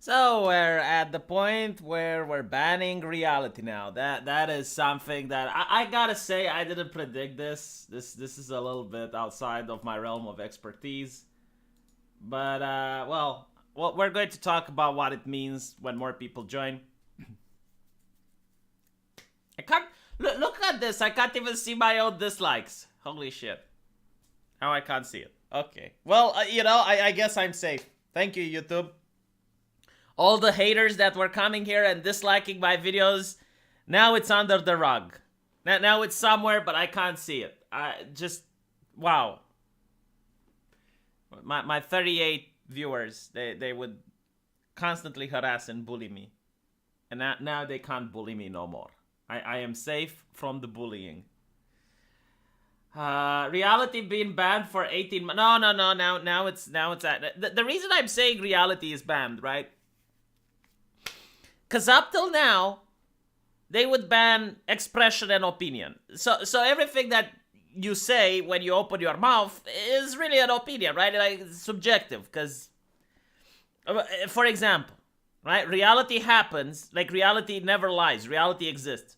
So we're at the point where we're banning reality now. That is something that I gotta say I didn't predict this. This is a little bit outside of my realm of expertise. But well, we're going to talk about what it means when more people join. I can't look at this. I can't even see my own dislikes. Holy shit! How I can't see it. Okay. Well, I guess I'm safe. Thank you, YouTube. All the haters that were coming here and disliking my videos, now it's under the rug. Now it's somewhere, but I can't see it. Wow. My 38 viewers, they would constantly harass and bully me. And now they can't bully me no more. I am safe from the bullying. Reality being banned for 18 months. No. Now it's the reason I'm saying reality is banned, right? Because up till now, they would ban expression and opinion. So everything that you say when you open your mouth is really an opinion, right? Like, it's subjective. Because, for example, right? Reality happens. Like, reality never lies. Reality exists.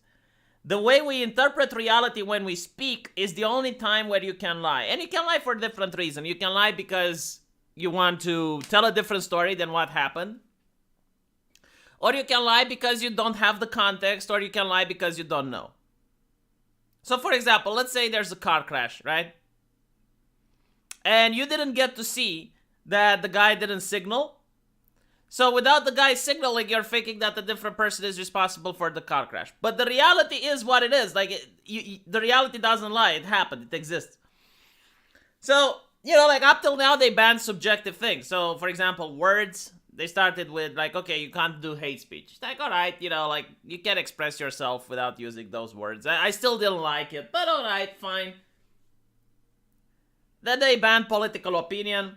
The way we interpret reality when we speak is the only time where you can lie. And you can lie for different reasons. You can lie because you want to tell a different story than what happened. Or you can lie because you don't have the context, or you can lie because you don't know. So for example, let's say there's a car crash, right? And you didn't get to see that the guy didn't signal. So without the guy signaling, you're thinking that a different person is responsible for the car crash. But the reality is what it is. Like, the reality doesn't lie. It happened. It exists. So, like up till now, they banned subjective things. So for example, words. They started with, like, okay, you can't do hate speech. It's like, all right, like, you can express yourself without using those words. I still didn't like it, but all right, fine. Then they banned political opinion.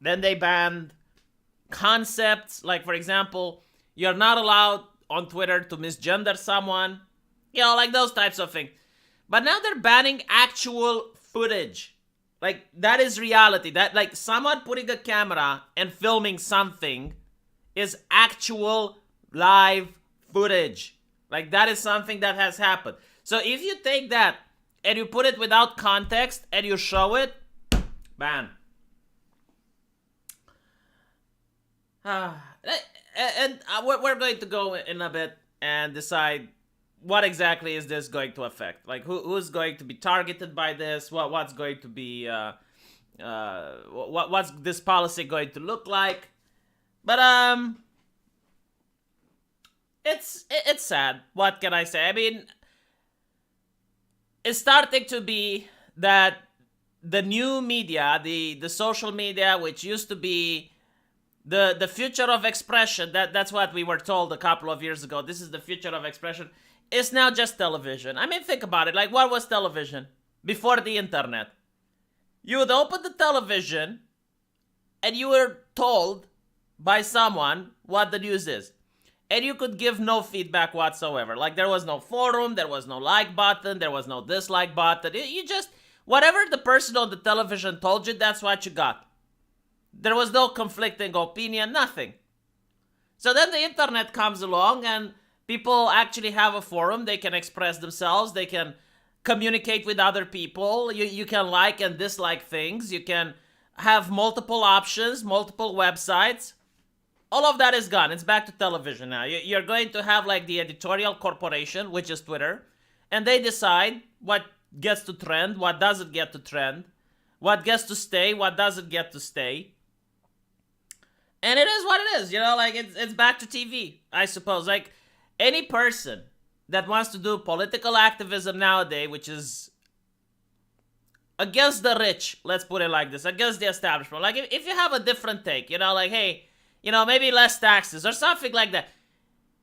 Then they banned concepts. Like, for example, you're not allowed on Twitter to misgender someone. Like those types of things. But now they're banning actual footage. Like, that is reality. That, like, someone putting a camera and filming something is actual live footage. Like, that is something that has happened. So if you take that and you put it without context and you show it, ban. And we're going to go in a bit and decide what exactly is this going to affect? Like, who's going to be targeted by this? What's going to be what's this policy going to look like? But it's sad. What can I say? I mean, it's starting to be that the new media, the social media, which used to be the future of expression, that's what we were told a couple of years ago. This is the future of expression. It's now just television. I mean, think about it. Like, what was television before the internet? You would open the television and you were told by someone what the news is. And you could give no feedback whatsoever. Like, there was no forum, there was no like button, there was no dislike button. You just, whatever the person on the television told you, that's what you got. There was no conflicting opinion, nothing. So then the internet comes along and people actually have a forum. They can express themselves. They can communicate with other people. You can like and dislike things. You can have multiple options, multiple websites. All of that is gone. It's back to television now. You're going to have, like, the editorial corporation, which is Twitter, and they decide what gets to trend, what doesn't get to trend, what gets to stay, what doesn't get to stay. And it is what it is, like, it's back to TV, I suppose. Like, any person that wants to do political activism nowadays, which is against the rich, let's put it like this, against the establishment. Like, if you have a different take, like, hey, maybe less taxes or something like that,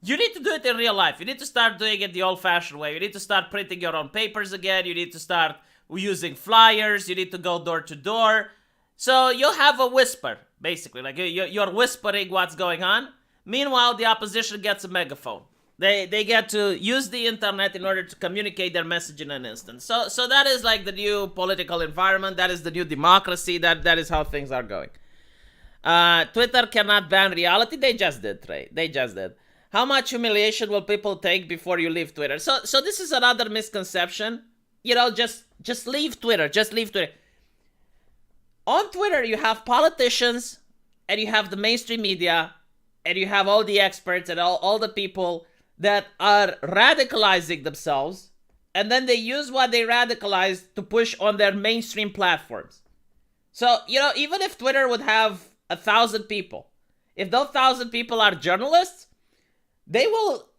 you need to do it in real life. You need to start doing it the old-fashioned way. You need to start printing your own papers again. You need to start using flyers. You need to go door to door. So you'll have a whisper, basically. Like, you're whispering what's going on. Meanwhile, the opposition gets a megaphone. They get to use the internet in order to communicate their message in an instant. So that is like the new political environment. That is the new democracy. That is how things are going. Twitter cannot ban reality. They just did, Trey. They just did. How much humiliation will people take before you leave Twitter? So this is another misconception. Just leave Twitter. Just leave Twitter. On Twitter, you have politicians, and you have the mainstream media, and you have all the experts and all the people that are radicalizing themselves, and then they use what they radicalized to push on their mainstream platforms. So, even if Twitter would have 1,000 people, if those 1,000 people are journalists, they will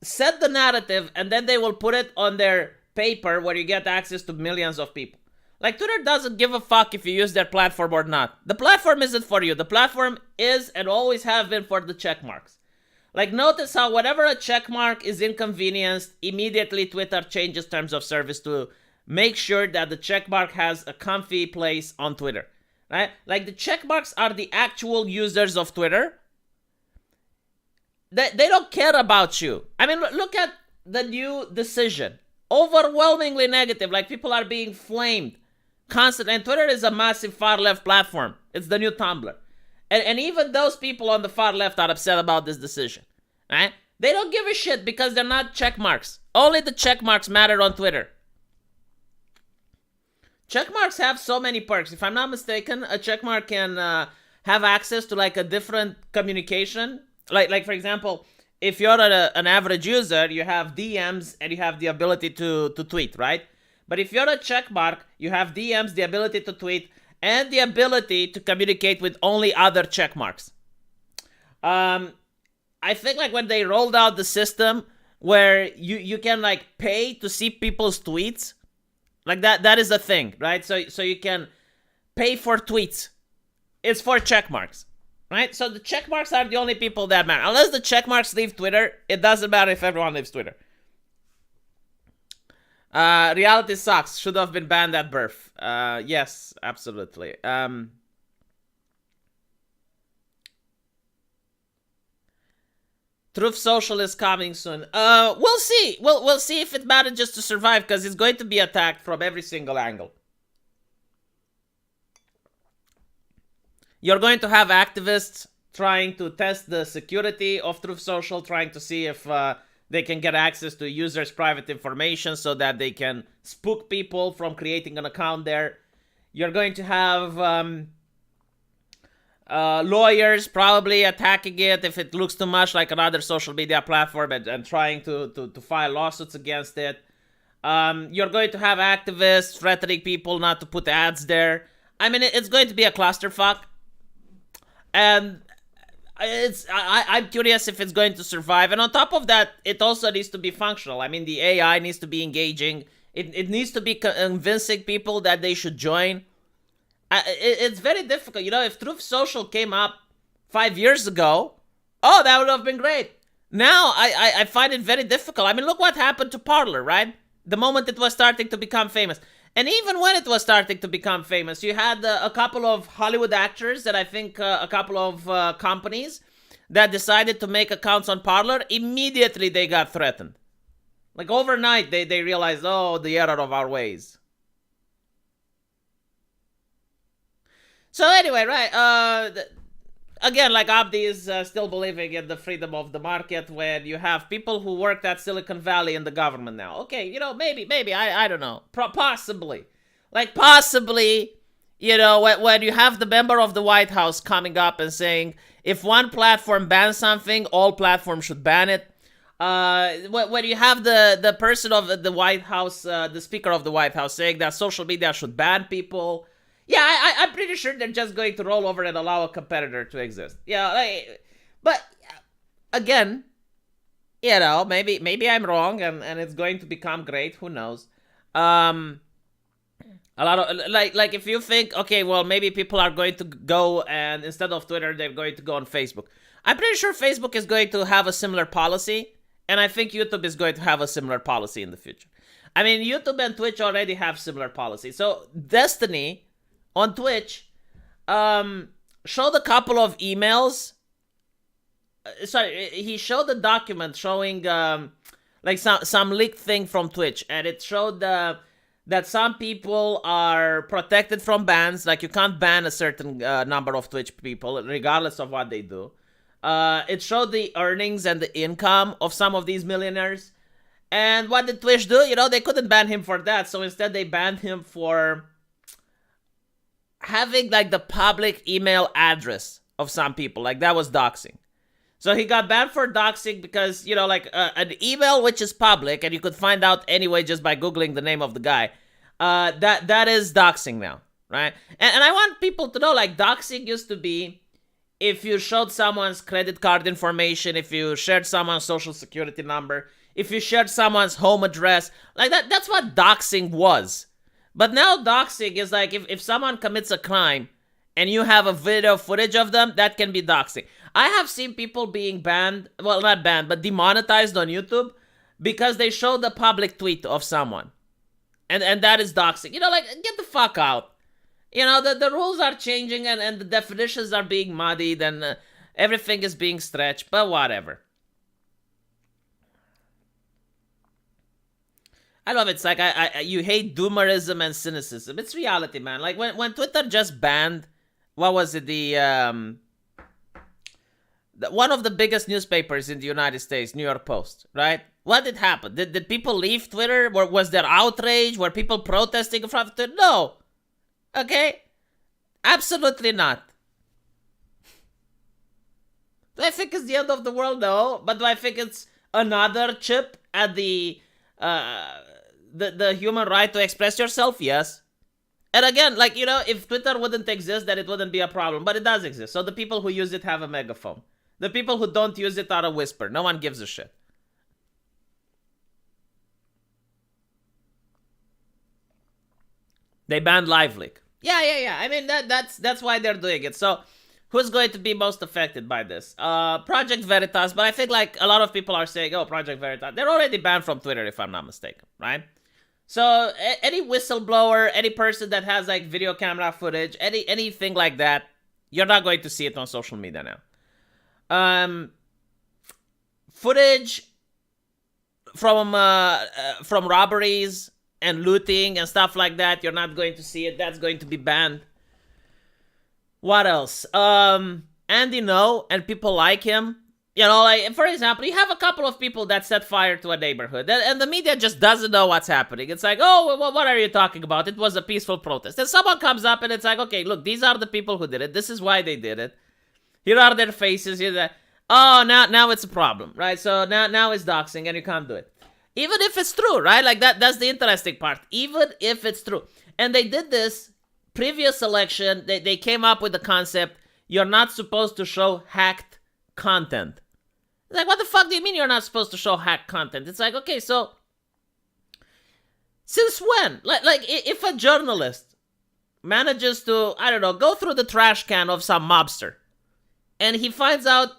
set the narrative and then they will put it on their paper where you get access to millions of people. Like, Twitter doesn't give a fuck if you use their platform or not. The platform isn't for you. The platform is and always have been for the check marks. Like, notice how whenever a check mark is inconvenienced, immediately Twitter changes terms of service to make sure that the check mark has a comfy place on Twitter, right? Like, the check marks are the actual users of Twitter. They don't care about you. I mean, look at the new decision. Overwhelmingly negative. Like, people are being flamed constantly. And Twitter is a massive far-left platform. It's the new Tumblr. And even those people on the far left are upset about this decision, right? They don't give a shit because they're not check marks. Only the check marks matter on Twitter. Check marks have so many perks. If I'm not mistaken, a check mark can have access to like a different communication. Like for example, if you're an average user, you have DMs and you have the ability to tweet, right? But if you're a check mark, you have DMs, the ability to tweet, and the ability to communicate with only other check marks. I think like when they rolled out the system where you can like pay to see people's tweets, like that is a thing, right? So you can pay for tweets. It's for check marks, right? So the check marks are the only people that matter. Unless the check marks leave Twitter, it doesn't matter if everyone leaves Twitter. Reality sucks. Should have been banned at birth. Yes, absolutely. Truth Social is coming soon. We'll see. We'll see if it manages to survive because it's going to be attacked from every single angle. You're going to have activists trying to test the security of Truth Social, trying to see if they can get access to users' private information so that they can spook people from creating an account there. You're going to have lawyers probably attacking it if it looks too much like another social media platform and trying to file lawsuits against it. You're going to have activists threatening people not to put ads there. I mean, it's going to be a clusterfuck. And I'm curious if it's going to survive. And on top of that, it also needs to be functional. I mean, the AI needs to be engaging. It needs to be convincing people that they should join. It's very difficult. If Truth Social came up 5 years ago, that would have been great. Now, I find it very difficult. I mean, look what happened to Parler, right? The moment it was starting to become famous. And even when it was starting to become famous, you had a couple of Hollywood actors and I think a couple of companies that decided to make accounts on Parler. Immediately they got threatened. Like overnight, they realized, the error of our ways. So anyway, right, again, like Abdi is still believing in the freedom of the market when you have people who worked at Silicon Valley in the government now. Okay, maybe, I don't know. Possibly. Like, possibly, when you have the member of the White House coming up and saying, if one platform bans something, all platforms should ban it. When you have the person of the White House, the Speaker of the White House saying that social media should ban people. Yeah, I'm pretty sure they're just going to roll over and allow a competitor to exist. Yeah, but again, maybe I'm wrong and it's going to become great. Who knows? A lot of like if you think, okay, well, maybe people are going to go and instead of Twitter, they're going to go on Facebook. I'm pretty sure Facebook is going to have a similar policy, and I think YouTube is going to have a similar policy in the future. I mean, YouTube and Twitch already have similar policies. So Destiny on Twitch showed a couple of emails. He showed a document showing like some leaked thing from Twitch, and it showed the that some people are protected from bans. Like, you can't ban a certain number of Twitch people, regardless of what they do. It showed the earnings and the income of some of these millionaires. And what did Twitch do? They couldn't ban him for that. So instead, they banned him for having, like, the public email address of some people. Like, that was doxing. So he got banned for doxing because, an email which is public, and you could find out anyway just by Googling the name of the guy, that is doxing now, right? And I want people to know, like, doxing used to be if you showed someone's credit card information, if you shared someone's social security number, if you shared someone's home address, like that's what doxing was. But now doxing is like if someone commits a crime and you have a video footage of them, that can be doxing. I have seen people being banned, well, not banned, but demonetized on YouTube because they showed a public tweet of someone. And that is doxing. Get the fuck out. The rules are changing and the definitions are being muddied and everything is being stretched, but whatever. I love it. It's like you hate doomerism and cynicism. It's reality, man. Like when Twitter just banned, what was it, one of the biggest newspapers in the United States, New York Post, right? What did happen? Did people leave Twitter? Was there outrage? Were people protesting in front of Twitter? No. Okay? Absolutely not. Do I think it's the end of the world? No. But do I think it's another chip at the human right to express yourself? Yes. And again, if Twitter wouldn't exist, then it wouldn't be a problem. But it does exist. So the people who use it have a megaphone. The people who don't use it are a whisper. No one gives a shit. They banned LiveLeak. Yeah. I mean, that's why they're doing it. So who's going to be most affected by this? Project Veritas. But I think a lot of people are saying, oh, Project Veritas. They're already banned from Twitter, if I'm not mistaken, right? So any whistleblower, any person that has video camera footage, anything like that, you're not going to see it on social media now. Footage from robberies and looting and stuff like that, you're not going to see it. That's going to be banned. What else? Andy Ngo and people like him. For example, you have a couple of people that set fire to a neighborhood, and the media just doesn't know what's happening. It's like, oh, what are you talking about? It was a peaceful protest. Then someone comes up and it's like, okay, look, these are the people who did it. This is why they did it. Here are their faces. Oh, now it's a problem, right? So now it's doxing and you can't do it. Even if it's true, right? That's the interesting part. Even if it's true. And they did this previous election. They came up with the concept, you're not supposed to show hacked content. It's like, what the fuck do you mean you're not supposed to show hacked content? It's like, okay, so since when? If a journalist manages to, I don't know, go through the trash can of some mobster and he finds out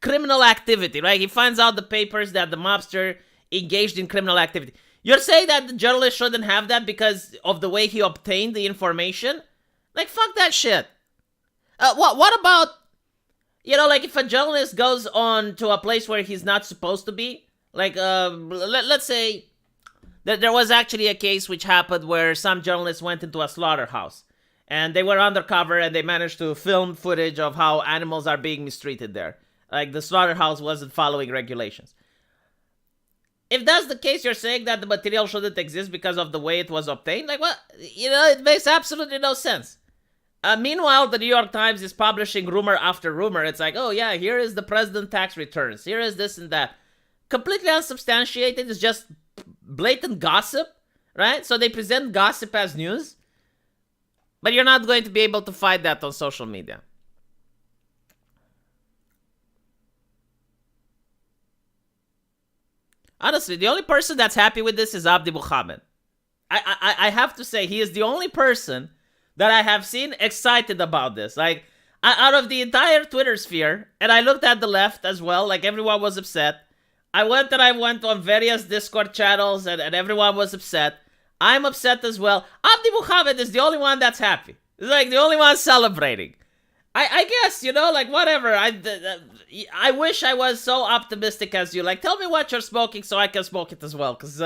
criminal activity, right? He finds out the papers that the mobster engaged in criminal activity. You're saying that the journalist shouldn't have that because of the way he obtained the information? Fuck that shit. What about, if a journalist goes on to a place where he's not supposed to be? Let's say that there was actually a case which happened where some journalists went into a slaughterhouse. And they were undercover and they managed to film footage of how animals are being mistreated there. The slaughterhouse wasn't following regulations. If that's the case, you're saying that the material shouldn't exist because of the way it was obtained? It makes absolutely no sense. Meanwhile, the New York Times is publishing rumor after rumor. It's like, oh yeah, here is the president tax returns. Here is this and that. Completely unsubstantiated. It's just blatant gossip, right? So they present gossip as news. But you're not going to be able to fight that on social media. Honestly, the only person that's happy with this is Abdi Muhammad. I have to say, he is the only person that I have seen excited about this. Out of the entire Twitter sphere, and I looked at the left as well, everyone was upset. I went on various Discord channels, and everyone was upset. I'm upset as well. Abdi Muhammad is the only one that's happy. It's the only one celebrating. I guess, whatever. I wish I was so optimistic as you. Tell me what you're smoking so I can smoke it as well. Because,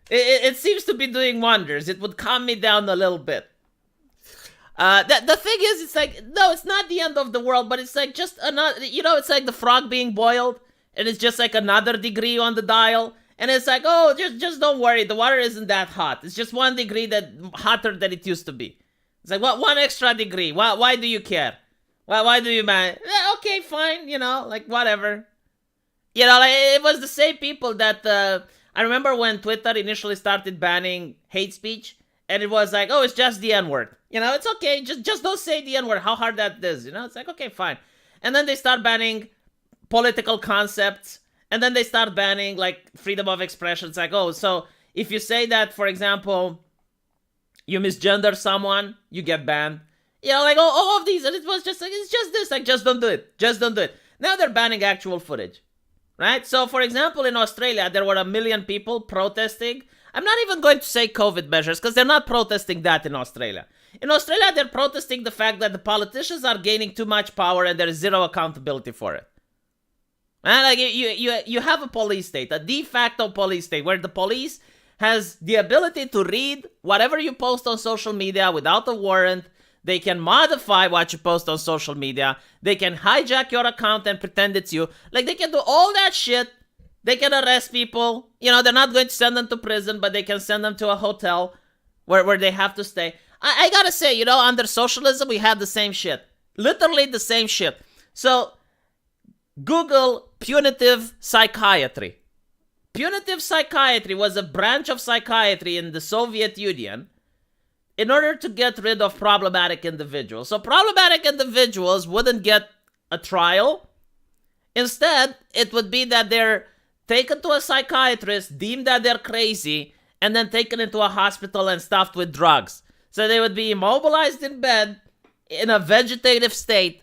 It seems to be doing wonders. It would calm me down a little bit. The thing is, it's like, no, it's not the end of the world, but it's like just another, it's like the frog being boiled, and it's just like another degree on the dial, and it's like, oh, just don't worry, the water isn't that hot. It's just 1 degree that hotter than it used to be. It's like, what, 1 extra degree? Why do you care? Why do you mind? Okay, fine, like whatever. Like it was the same people that I remember when Twitter initially started banning hate speech, and it was like, oh, it's just the N-word. It's okay. Just don't say the N-word. How hard that is. It's like, okay, fine. And then they start banning political concepts. And then they start banning, like, freedom of expression. It's like, oh, so if you say that, for example, you misgender someone, you get banned. Like all of these. And it was just like, it's just this. Like, just don't do it. Just don't do it. Now they're banning actual footage. Right? So, for example, in Australia, there were 1 million people protesting. I'm not even going to say COVID measures because they're not protesting that in Australia. In Australia, they're protesting the fact that the politicians are gaining too much power and there is zero accountability for it. And like you have a police state, a de facto police state, where the police has the ability to read whatever you post on social media without a warrant. They can modify what you post on social media. They can hijack your account and pretend it's you. Like, they can do all that shit. They can arrest people. They're not going to send them to prison, but they can send them to a hotel where they have to stay. I gotta say, under socialism, we had the same shit. Literally the same shit. So, Google punitive psychiatry. Punitive psychiatry was a branch of psychiatry in the Soviet Union in order to get rid of problematic individuals. So, problematic individuals wouldn't get a trial. Instead, it would be that they're taken to a psychiatrist, deemed that they're crazy, and then taken into a hospital and stuffed with drugs. So they would be immobilized in bed in a vegetative state,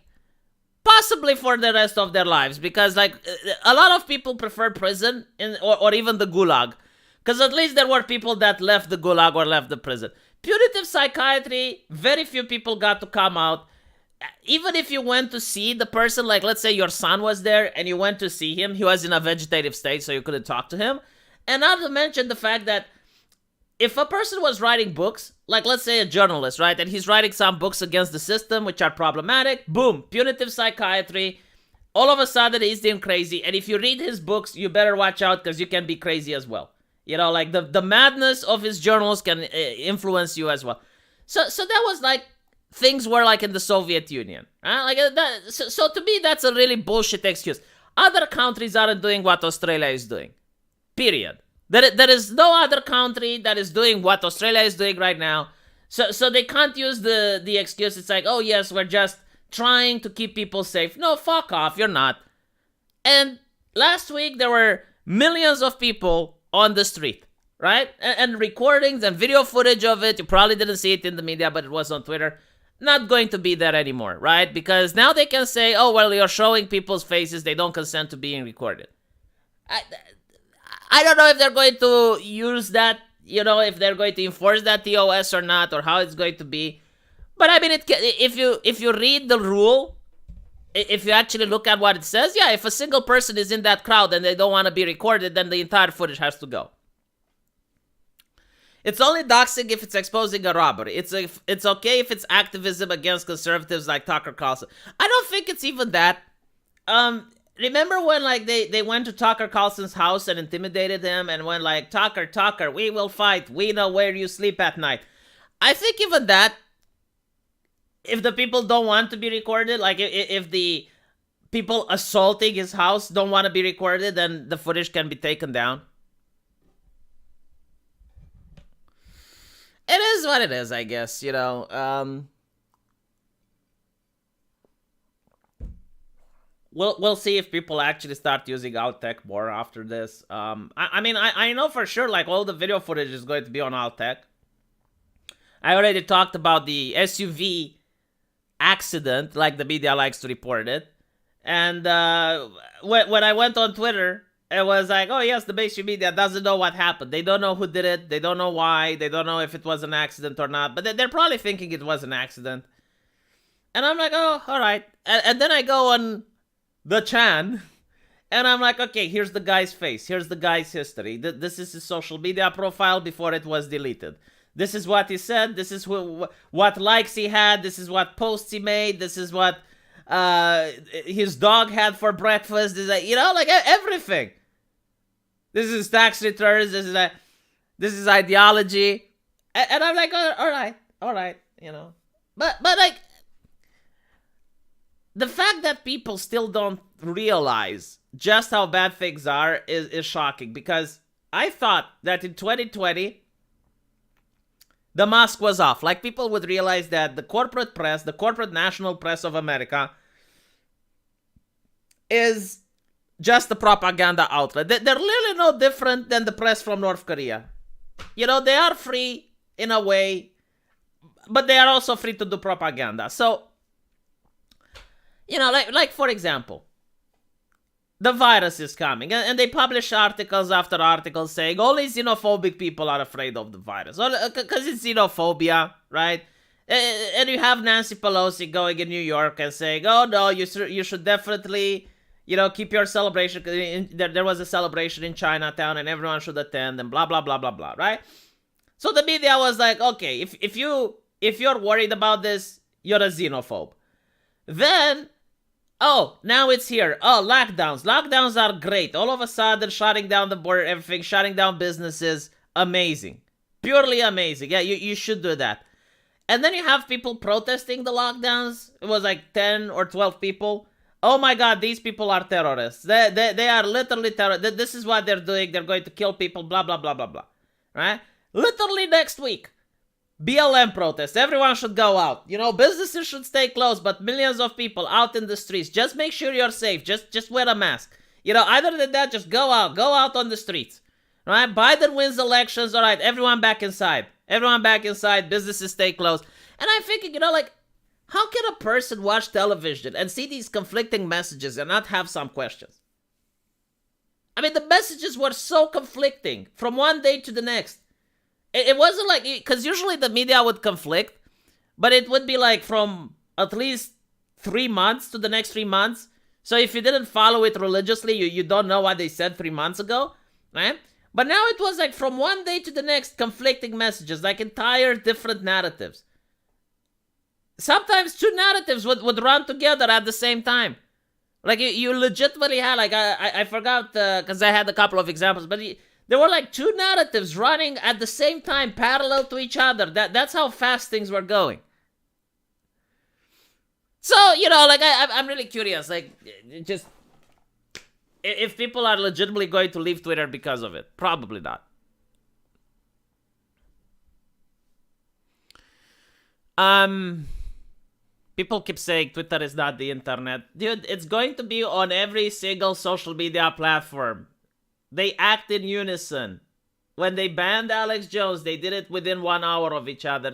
possibly for the rest of their lives. Because, like, a lot of people prefer prison or even the gulag. Because at least there were people that left the gulag or left the prison. Punitive psychiatry, very few people got to come out. Even if you went to see the person, like let's say your son was there and you went to see him, he was in a vegetative state, so you couldn't talk to him. And not to mention the fact that if a person was writing books, like let's say a journalist, right, and he's writing some books against the system which are problematic, boom, punitive psychiatry, all of a sudden he's doing crazy. And if you read his books, you better watch out because you can be crazy as well. Like the madness of his journals can influence you as well. So that was like, things were like in the Soviet Union. Like that. So to me, that's a really bullshit excuse. Other countries aren't doing what Australia is doing. Period. There is no other country that is doing what Australia is doing right now. So they can't use the excuse. It's like, oh yes, we're just trying to keep people safe. No, fuck off. You're not. And last week, there were millions of people on the street. Right? And recordings and video footage of it. You probably didn't see it in the media, but it was on Twitter. Not going to be there anymore, right? Because now they can say, oh, well, you're showing people's faces. They don't consent to being recorded. I don't know if they're going to use that, if they're going to enforce that TOS or not, or how it's going to be. But I mean, if you read the rule, if you actually look at what it says, yeah, if a single person is in that crowd and they don't want to be recorded, then the entire footage has to go. It's only doxing if it's exposing a robbery. It's okay if it's activism against conservatives like Tucker Carlson. I don't think it's even that. Remember when like they went to Tucker Carlson's house and intimidated him and went like, Tucker, we will fight. We know where you sleep at night. I think even that, if the people don't want to be recorded, like if the people assaulting his house don't want to be recorded, then the footage can be taken down. It is what it is, I guess, We'll see if people actually start using Alt-Tech more after this. I know for sure, like, all the video footage is going to be on Alt-Tech. I already talked about the SUV accident, like the media likes to report it. And when I went on Twitter, it was like, oh yes, the mainstream media doesn't know what happened. They don't know who did it. They don't know why. They don't know if it was an accident or not. But they're probably thinking it was an accident. And I'm like, oh, all right. And then I go on the Chan, And I'm like, okay, here's the guy's face. Here's the guy's history. This is his social media profile before it was deleted. This is what he said. This is what likes he had. This is what posts he made. This is what his dog had for breakfast. This is, like everything. This is tax returns. This is ideology. And I'm like, all right, But like, the fact that people still don't realize just how bad things are is shocking, because I thought that in 2020, the mask was off. Like, people would realize that the corporate press, the corporate national press of America, is just a propaganda outlet. They're really no different than the press from North Korea. They are free in a way, but they are also free to do propaganda. So, like for example, the virus is coming, and they publish articles after articles saying only xenophobic people are afraid of the virus, because it's xenophobia, right? And you have Nancy Pelosi going in New York and saying, oh no, you should definitely, keep your celebration. There was a celebration in Chinatown and everyone should attend, and blah blah blah blah blah, right? So the media was like, okay, if you're worried about this, you're a xenophobe. Then, oh, now it's here. Oh, lockdowns. Lockdowns are great. All of a sudden, shutting down the border, everything, shutting down businesses. Amazing. Purely amazing. Yeah, you should do that. And then you have people protesting the lockdowns. It was like 10 or 12 people. Oh my God, these people are terrorists. They are literally terrorists. This is what they're doing. They're going to kill people, blah, blah, blah, blah, blah. Right? Literally next week. BLM protests. Everyone should go out. Businesses should stay closed, but millions of people out in the streets. Just make sure you're safe. Just wear a mask. Other than that, just go out. Go out on the streets. Right? Biden wins elections. All right, everyone back inside. Everyone back inside. Businesses stay closed. And I'm thinking, how can a person watch television and see these conflicting messages and not have some questions? I mean, the messages were so conflicting from one day to the next. It wasn't like, because usually the media would conflict, but it would be like from at least 3 months to the next 3 months. So if you didn't follow it religiously, you don't know what they said 3 months ago, right? But now it was like from one day to the next, conflicting messages, like entire different narratives. Sometimes two narratives would run together at the same time. Like you legitimately had, like, I forgot, because I had a couple of examples, but there were like two narratives running at the same time, parallel to each other. That's how fast things were going. So, like, I'm really curious, like, just, if people are legitimately going to leave Twitter because of it. Probably not. People keep saying Twitter is not the internet. Dude, it's going to be on every single social media platform. They act in unison. When they banned Alex Jones, they did it within 1 hour of each other.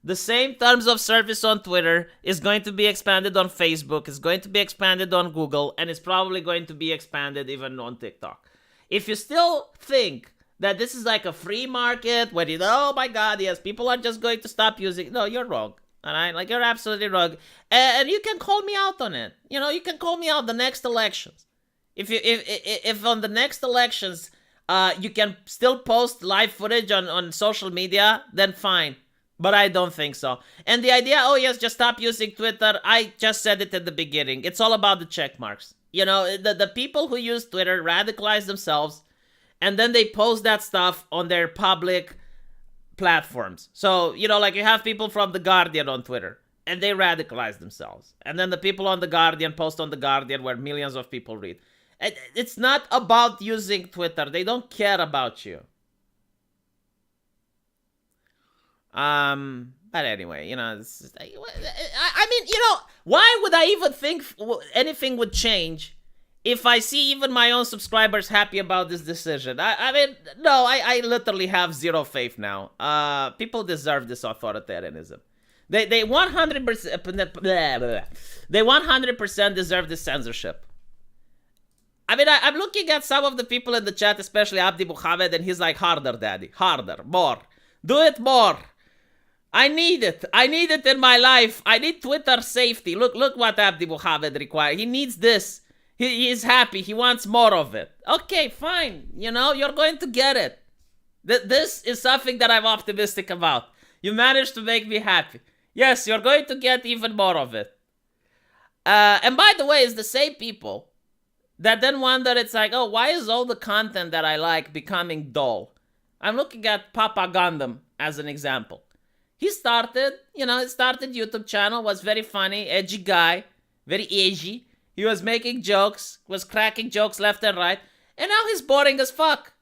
The same terms of service on Twitter is going to be expanded on Facebook, is going to be expanded on Google, and it's probably going to be expanded even on TikTok. If you still think that this is like a free market, where oh my God, yes, people are just going to stop using, no, you're wrong. All right, like, you're absolutely wrong. And you can call me out on it. You can call me out the next elections. If on the next elections, you can still post live footage on social media, then fine. But I don't think so. And the idea, oh yes, just stop using Twitter, I just said it at the beginning. It's all about the check marks. The people who use Twitter radicalize themselves, and then they post that stuff on their public platforms. So, like, you have people from The Guardian on Twitter, and they radicalize themselves. And then the people on The Guardian post on The Guardian, where millions of people read. It's not about using Twitter. They don't care about you. But anyway, it's just, I mean, why would I even think anything would change if I see even my own subscribers happy about this decision? I mean, no, I literally have zero faith now. People deserve this authoritarianism. They 100%, they 100% deserve this censorship. I mean, I'm looking at some of the people in the chat, especially Abdi Muhammad, and he's like, harder, daddy, harder, more. Do it more. I need it. I need it in my life. I need Twitter safety. Look what Abdi Muhammad requires. He needs this. He's happy. He wants more of it. Okay, fine. You're going to get it. This is something that I'm optimistic about. You managed to make me happy. Yes, you're going to get even more of it. And by the way, it's the same people that then wonder, it's like, oh, why is all the content that I like becoming dull? I'm looking at Papa Gundam as an example. He started YouTube channel, was very funny, edgy guy, very edgy. He was making jokes, was cracking jokes left and right, and now he's boring as fuck.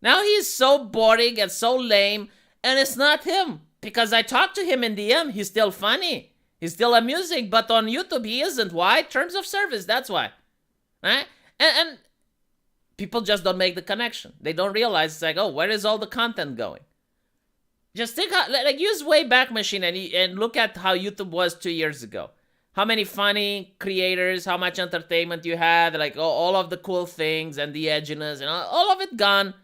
Now he's so boring and so lame, and it's not him. Because I talked to him in DM, he's still funny. He's still amusing, but on YouTube he isn't. Why? Terms of service, that's why. Right? And people just don't make the connection. They don't realize, it's like, oh, where is all the content going? Just think, use Wayback Machine and look at how YouTube was 2 years ago. How many funny creators, how much entertainment you had, all of the cool things and the edginess and all of it gone.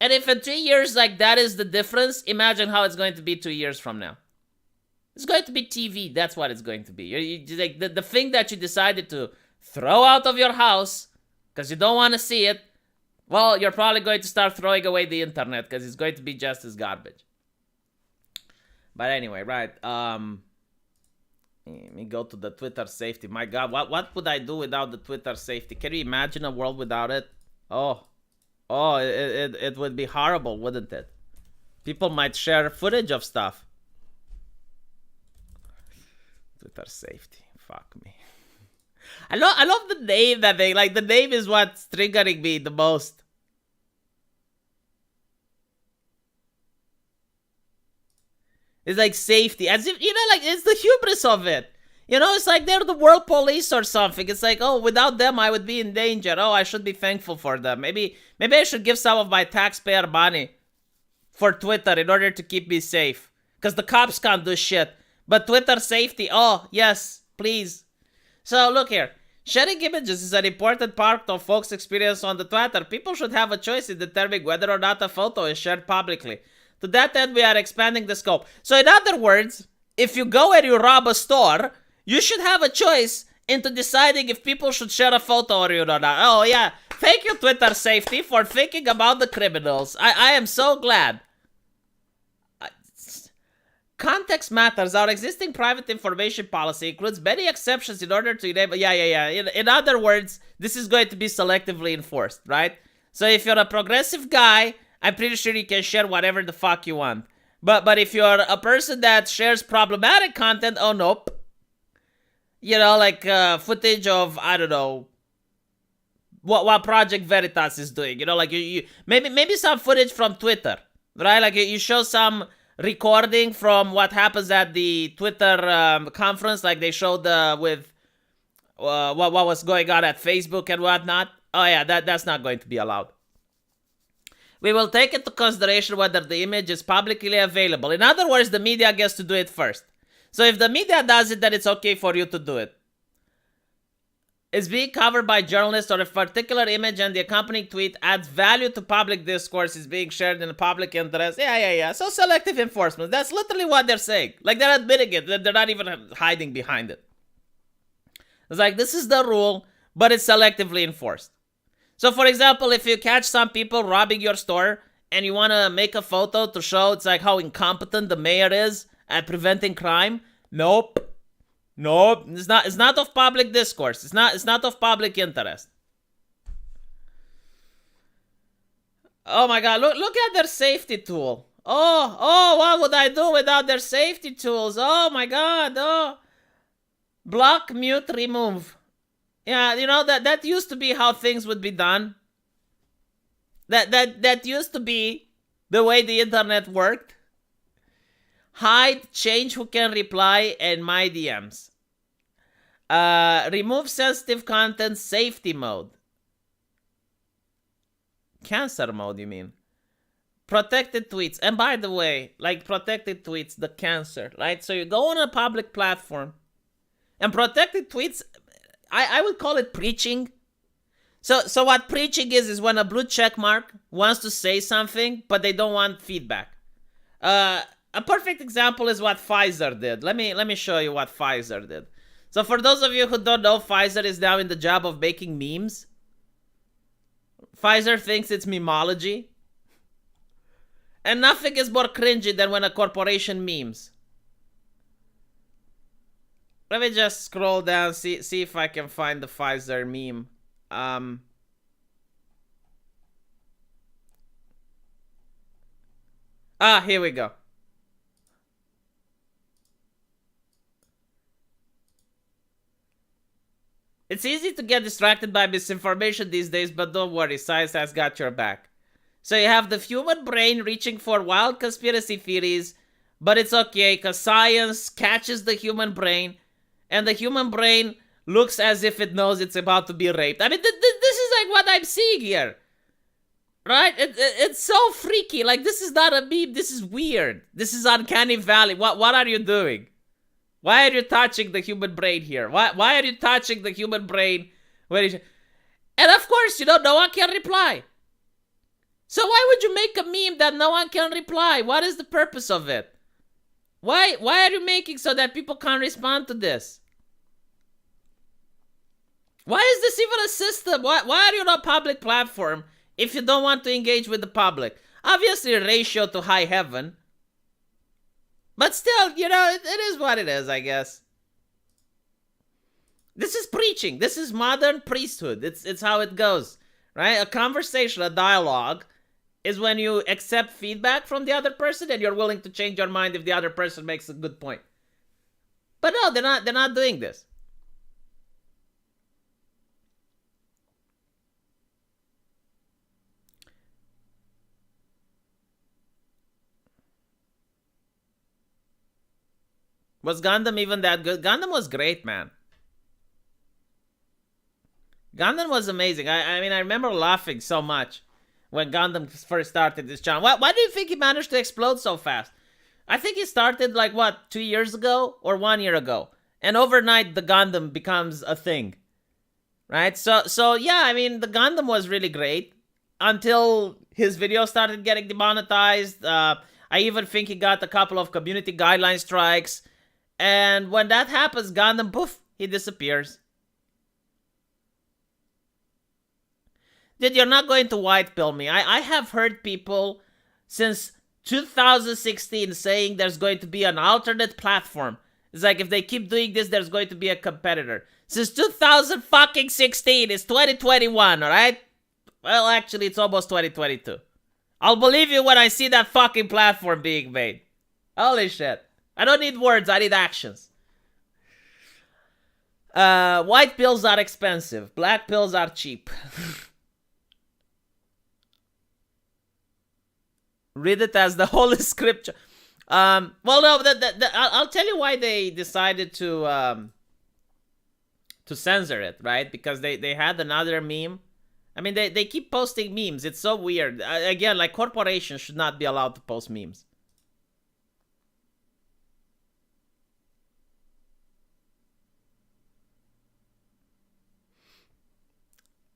And if in 3 years, that is the difference, imagine how it's going to be 2 years from now. It's going to be TV. That's what it's going to be. The thing that you decided to throw out of your house because you don't want to see it, well, you're probably going to start throwing away the internet because it's going to be just as garbage. But anyway, right. Let me go to the Twitter safety. My God, what would I do without the Twitter safety? Can you imagine a world without it? Oh, it would be horrible, wouldn't it? People might share footage of stuff. Twitter safety. Fuck me. I love the name that they the name is what's triggering me the most. It's like safety, as if it's the hubris of it. It's like they're the world police or something. It's like, oh, without them I would be in danger. Oh, I should be thankful for them. Maybe I should give some of my taxpayer money for Twitter in order to keep me safe. Because the cops can't do shit. But Twitter safety, oh, yes, please. So look here. Sharing images is an important part of folks' experience on the Twitter. People should have a choice in determining whether or not a photo is shared publicly. To that end, we are expanding the scope. So in other words, if you go and you rob a store, you should have a choice into deciding if people should share a photo or not. Oh yeah, thank you Twitter safety for thinking about the criminals. I am so glad. Context matters. Our existing private information policy includes many exceptions in order to enable... Yeah. In other words, this is going to be selectively enforced, right? So if you're a progressive guy, I'm pretty sure you can share whatever the fuck you want. But if you're a person that shares problematic content, oh nope. Footage of, I don't know, what Project Veritas is doing. Maybe some footage from Twitter, right? You show some recording from what happens at the Twitter conference, like they showed with what was going on at Facebook and whatnot. Oh yeah, that's not going to be allowed. We will take into consideration whether the image is publicly available. In other words, the media gets to do it first. So if the media does it, then it's okay for you to do it. It's being covered by journalists, or if a particular image and the accompanying tweet adds value to public discourse, is being shared in the public interest. Yeah. So selective enforcement. That's literally what they're saying. They're admitting it. They're not even hiding behind it. It's like, this is the rule, but it's selectively enforced. So for example, if you catch some people robbing your store and you want to make a photo to show it's like how incompetent the mayor is at preventing crime, nope. It's not of public discourse. It's not of public interest. Oh my God, look at their safety tool. Oh, what would I do without their safety tools? Oh my God, oh. Block, mute, remove. Yeah, that used to be how things would be done. That used to be the way the internet worked. Hide, change who can reply, and my DMs. Remove sensitive content, safety mode. Cancer mode, you mean? Protected tweets. And by the way, protected tweets, the cancer, right? So you go on a public platform, and protected tweets, I would call it preaching. So what preaching is when a blue check mark wants to say something, but they don't want feedback. A perfect example is what Pfizer did. Let me show you what Pfizer did. So for those of you who don't know, Pfizer is now in the job of making memes. Pfizer thinks it's memology. And nothing is more cringy than when a corporation memes. Let me just scroll down, see if I can find the Pfizer meme. Here we go. It's easy to get distracted by misinformation these days, but don't worry, science has got your back. So you have the human brain reaching for wild conspiracy theories, but it's okay because science catches the human brain, and the human brain looks as if it knows it's about to be raped. I mean, this is like what I'm seeing here. Right? It's so freaky. Like, this is not a meme. This is weird. This is uncanny valley. What are you doing? Why are you touching the human brain here? Why are you touching the human brain? And of course, no one can reply. So why would you make a meme that no one can reply? What is the purpose of it? Why are you making so that people can't respond to this? Why is this even a system? Why are you on a public platform if you don't want to engage with the public? Obviously, a ratio to high heaven. But still, it is what it is, I guess. This is preaching. This is modern priesthood. It's how it goes, right? A conversation, a dialogue, is when you accept feedback from the other person and you're willing to change your mind if the other person makes a good point. But no, they're not doing this. Was Gundam even that good? Gundam was great, man. Gundam was amazing. I mean, I remember laughing so much when Gundam first started this channel. Why do you think he managed to explode so fast? I think he started 2 years ago or 1 year ago. And overnight, the Gundam becomes a thing. Right? So yeah, I mean, the Gundam was really great until his video started getting demonetized. I even think he got a couple of community guideline strikes. And when that happens, Gundam, poof, he disappears. Dude, you're not going to white pill me. I have heard people since 2016 saying there's going to be an alternate platform. It's like if they keep doing this, there's going to be a competitor. Since 2016, it's 2021, alright? Well, actually, it's almost 2022. I'll believe you when I see that fucking platform being made. Holy shit. I don't need words, I need actions. White pills are expensive. Black pills are cheap. Read it as the Holy Scripture. Well, no, I'll tell you why they decided to censor it, right? Because they had another meme. I mean, they keep posting memes. It's so weird. Again, corporations should not be allowed to post memes.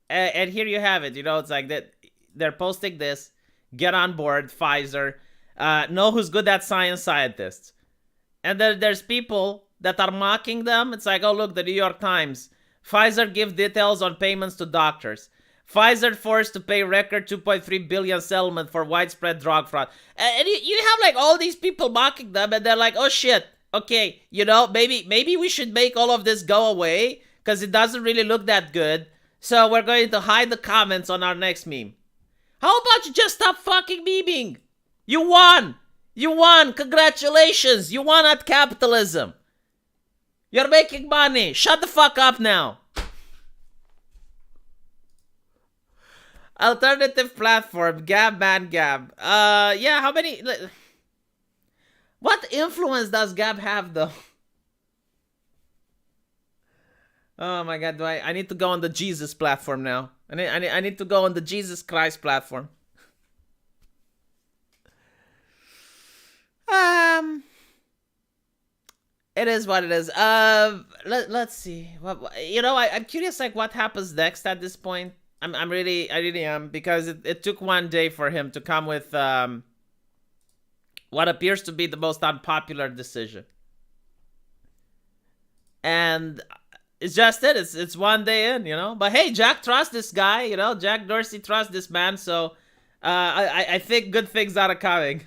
And here you have it. It's like that. They're posting this. Get on board, Pfizer. Know who's good at scientists. And there's people that are mocking them. It's like, oh, look, the New York Times. Pfizer give details on payments to doctors. Pfizer forced to pay record 2.3 billion settlement for widespread drug fraud. And you have all these people mocking them, and they're like, oh shit, okay, maybe we should make all of this go away because it doesn't really look that good. So we're going to hide the comments on our next meme. How about you just stop fucking memeing? You won! You won! Congratulations! You won at capitalism! You're making money! Shut the fuck up now! Alternative platform, Gab man Gab. Yeah, how many... What influence does Gab have, though? Oh my god, I need to go on the Jesus platform now. I need to go on the Jesus Christ platform. It is what it is. Let's see. I'm curious what happens next at this point. I really am, because it took one day for him to come with what appears to be the most unpopular decision. And it's just it. It's one day in, you know. But hey, Jack trusts this guy, you know. Jack Dorsey trusts this man, so I think good things are coming.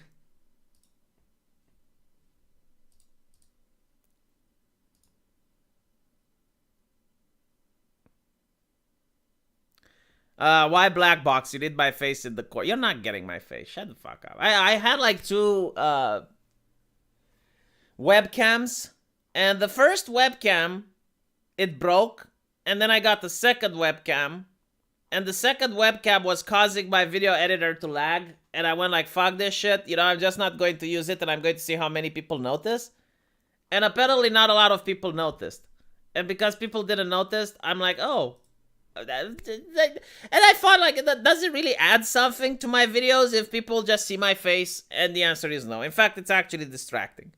Why black box? You need my face in the court. You're not getting my face. Shut the fuck up. I had like two webcams, and the first webcam, it broke, and then I got the second webcam, and the second webcam was causing my video editor to lag, and I went like, fuck this shit, you know, I'm just not going to use it, and I'm going to see how many people notice. And apparently not a lot of people noticed. And because people didn't notice, I'm like, oh. And I thought, like, does it really add something to my videos if people just see my face? And the answer is no. In fact, it's actually distracting.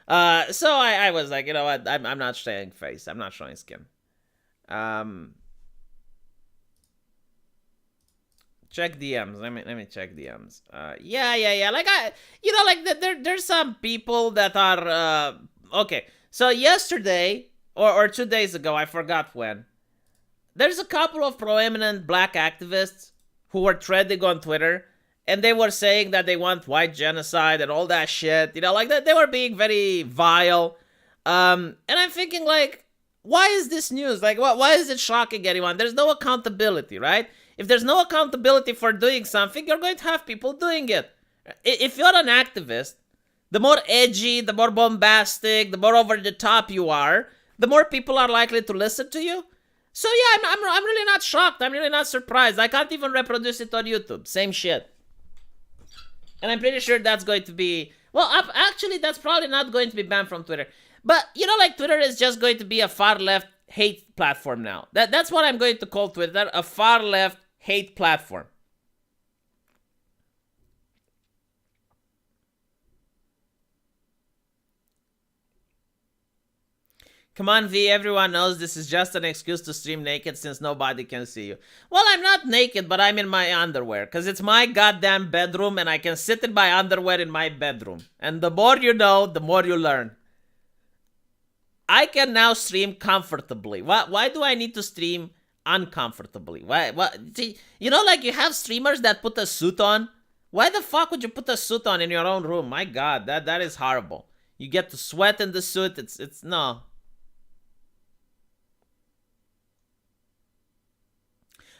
So I was like, you know what? I'm not showing face. I'm not showing skin. Check DMs. Let me check DMs. Yeah. Like there's some people that are okay. So yesterday or 2 days ago, I forgot when. There's a couple of prominent black activists who were trending on Twitter, and they were saying that they want white genocide and all that shit. You know, like they were being very vile. And I'm thinking, like, why is this news? Like, why is it shocking anyone? There's no accountability, right? If there's no accountability for doing something, you're going to have people doing it. If you're an activist, the more edgy, the more bombastic, the more over the top you are, the more people are likely to listen to you. So yeah, I'm really not shocked. I'm really not surprised. I can't even reproduce it on YouTube. Same shit. And I'm pretty sure that's going to be... Well, actually, that's probably not going to be banned from Twitter. But, you know, like, Twitter is just going to be a far-left hate platform now. That's what I'm going to call Twitter, a far-left hate platform. Come on, V, everyone knows this is just an excuse to stream naked since nobody can see you. Well, I'm not naked, but I'm in my underwear, because it's my goddamn bedroom, and I can sit in my underwear in my bedroom. And the more you know, the more you learn. I can now stream comfortably. Why do I need to stream uncomfortably? Why? You know, like, you have streamers that put a suit on. Why the fuck would you put a suit on in your own room? My god, that is horrible. You get to sweat in the suit. It's no.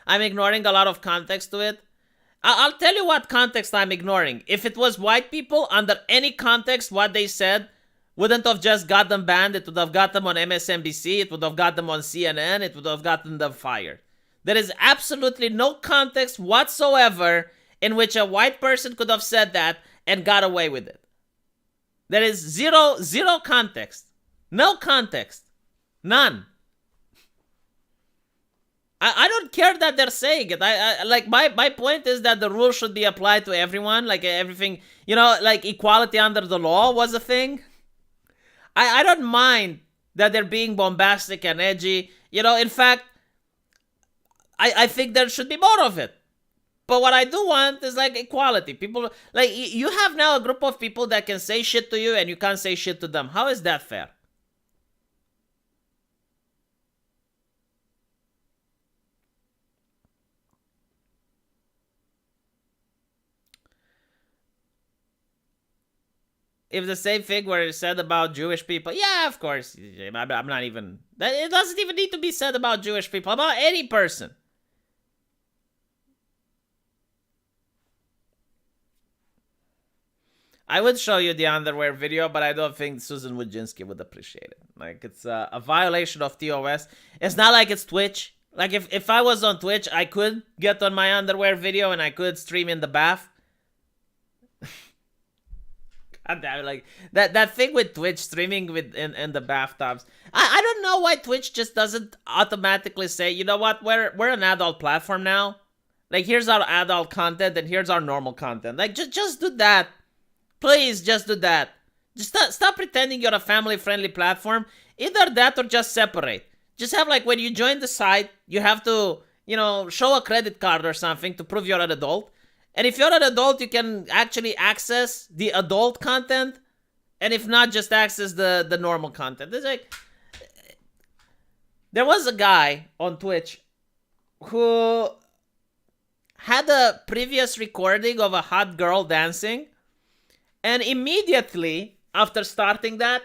I'm ignoring a lot of context to it. I'll tell you what context I'm ignoring. If it was white people, under any context, what they said wouldn't have just got them banned. It would have got them on MSNBC. It would have got them on CNN. It would have gotten them fired. There is absolutely no context whatsoever in which a white person could have said that and got away with it. There is zero context. No context. None. I don't care that they're saying it. I like my point is that the rule should be applied to everyone. Like everything, you know, like equality under the law was a thing. I don't mind that they're being bombastic and edgy. You know, in fact, I think there should be more of it. But what I do want is like equality. People, like, you have now a group of people that can say shit to you and you can't say shit to them. How is that fair? If the same thing were said about Jewish people, yeah, of course. I'm not even... It doesn't even need to be said about Jewish people. About any person. I would show you the underwear video, but I don't think Susan Wojcinski would appreciate it. Like, it's a violation of TOS. It's not like it's Twitch. Like, if I was on Twitch, I could get on my underwear video and I could stream in the bath. God damn it, like, that thing with Twitch streaming with in the bathtubs. I don't know why Twitch just doesn't automatically say, you know what, we're an adult platform now. Like, here's our adult content and here's our normal content. Like, just do that. Please, just do that. Just stop pretending you're a family-friendly platform. Either that or just separate. Just have, like, when you join the site, you have to, you know, show a credit card or something to prove you're an adult. And if you're an adult, you can actually access the adult content. And if not, just access the normal content. It's like, There was a guy on Twitch who had a previous recording of a hot girl dancing, and immediately after starting that,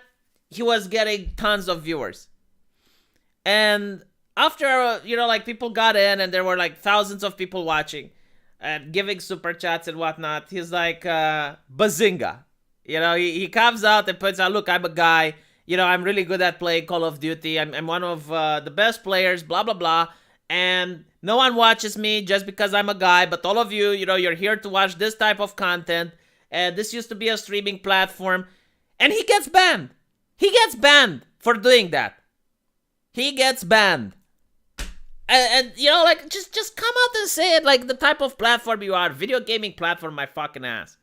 he was getting tons of viewers. And after, like people got in and there were like thousands of people watching and giving super chats and whatnot, he's like, bazinga. He comes out and puts out, look, I'm a guy, I'm really good at playing Call of Duty. I'm one of the best players, blah, blah, blah. And no one watches me just because I'm a guy, but all of you, you're here to watch this type of content. And this used to be a streaming platform. And he gets banned. He gets banned for doing that. He gets banned. And like, just come out and say it, like the type of platform you are. Video gaming platform, my fucking ass.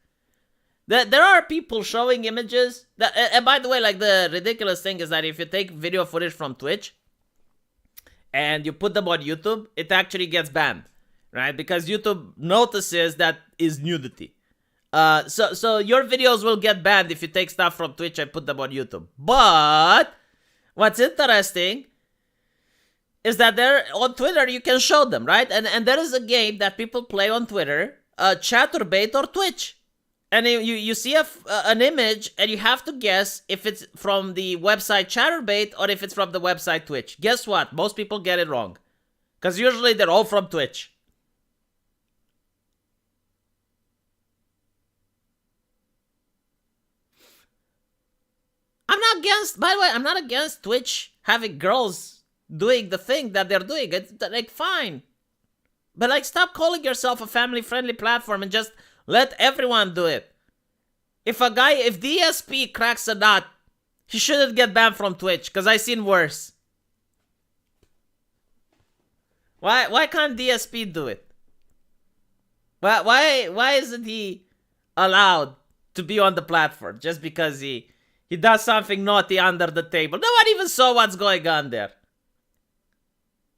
There are people showing images. And by the way, like the ridiculous thing is that if you take video footage from Twitch and you put them on YouTube, it actually gets banned, right? Because YouTube notices that is nudity. So your videos will get banned if you take stuff from Twitch and put them on YouTube. But what's interesting is that there on Twitter you can show them, right? And there is a game that people play on Twitter, Chaturbate or Twitch. And you see an image and you have to guess if it's from the website Chaturbate or if it's from the website Twitch. Guess what? Most people get it wrong. Because usually they're all from Twitch. By the way, I'm not against Twitch having girls doing the thing that they're doing. It's like, fine. But like, stop calling yourself a family-friendly platform and just let everyone do it. If DSP cracks a nut, he shouldn't get banned from Twitch, because I've seen worse. Why can't DSP do it? Why isn't he allowed to be on the platform just because he does something naughty under the table? No one even saw what's going on there.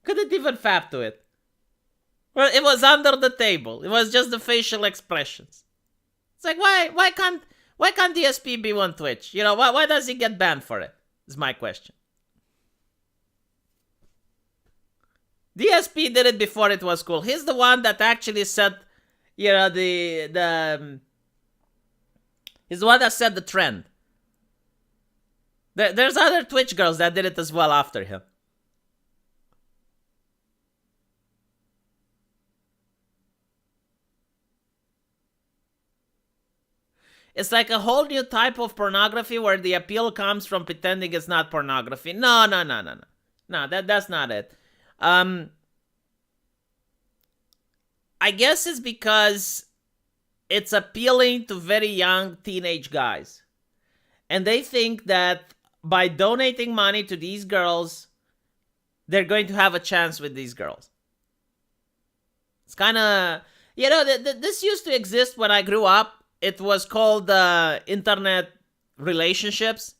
Couldn't even fap to it. Well, it was under the table. It was just the facial expressions. It's like, why can't DSP be on Twitch? Why does he get banned for it? Is my question. DSP did it before it was cool. He's the one that actually set, he's the one that set the trend. There's other Twitch girls that did it as well after him. It's like a whole new type of pornography where the appeal comes from pretending it's not pornography. No, that's not it. I guess it's because it's appealing to very young teenage guys. And they think that by donating money to these girls, they're going to have a chance with these girls. It's kind of, this used to exist when I grew up. It was called internet relationships.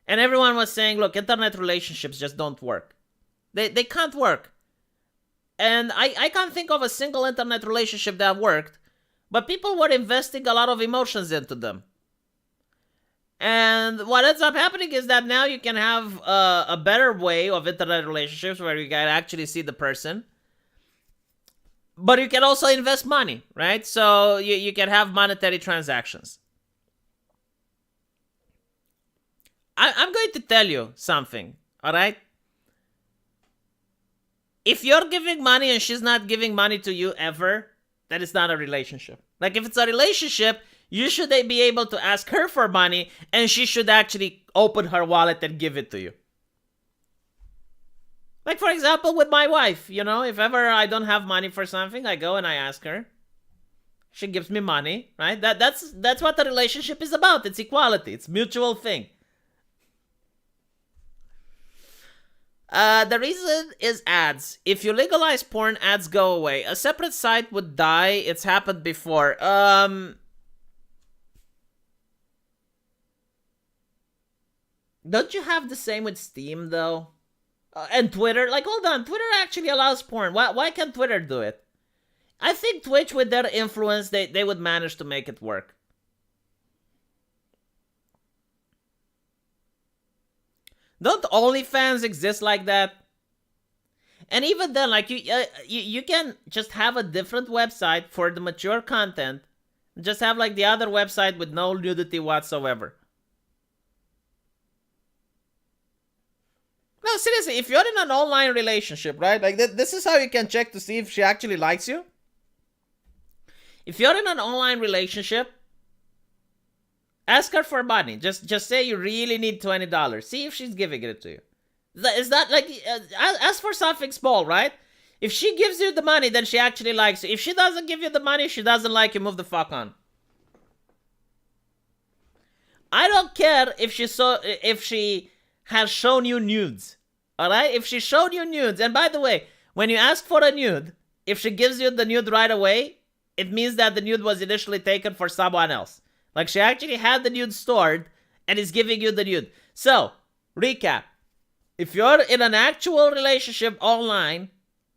And everyone was saying, look, internet relationships just don't work. They can't work. And I can't think of a single internet relationship that worked. But people were investing a lot of emotions into them. And what ends up happening is that now you can have a better way of internet relationships where you can actually see the person. But you can also invest money, right? So you can have monetary transactions. I'm going to tell you something, all right? If you're giving money and she's not giving money to you ever, that is not a relationship. Like, if it's a relationship, you should be able to ask her for money and she should actually open her wallet and give it to you. Like, for example, with my wife, if ever I don't have money for something, I go and I ask her. She gives me money, right? That's what the relationship is about. It's equality. It's mutual thing. The reason is ads. If you legalize porn, ads go away. A separate site would die. It's happened before. Don't you have the same with Steam, though? And Twitter? Like, hold on. Twitter actually allows porn. Why can't Twitter do it? I think Twitch, with their influence, they would manage to make it work. Don't OnlyFans exist like that? And even then, like you can just have a different website for the mature content. Just have like the other website with no nudity whatsoever. No, seriously, if you're in an online relationship, right? Like this is how you can check to see if she actually likes you. If you're in an online relationship, ask her for money. Just say you really need $20. See if she's giving it to you. Is that like ask for something small, right? If she gives you the money, then she actually likes you. If she doesn't give you the money, she doesn't like you. Move the fuck on. I don't care if she has shown you nudes. All right? If she showed you nudes, and by the way, when you ask for a nude, if she gives you the nude right away, it means that the nude was initially taken for someone else. Like she actually had the nude stored and is giving you the nude. So, recap. If you're in an actual relationship online,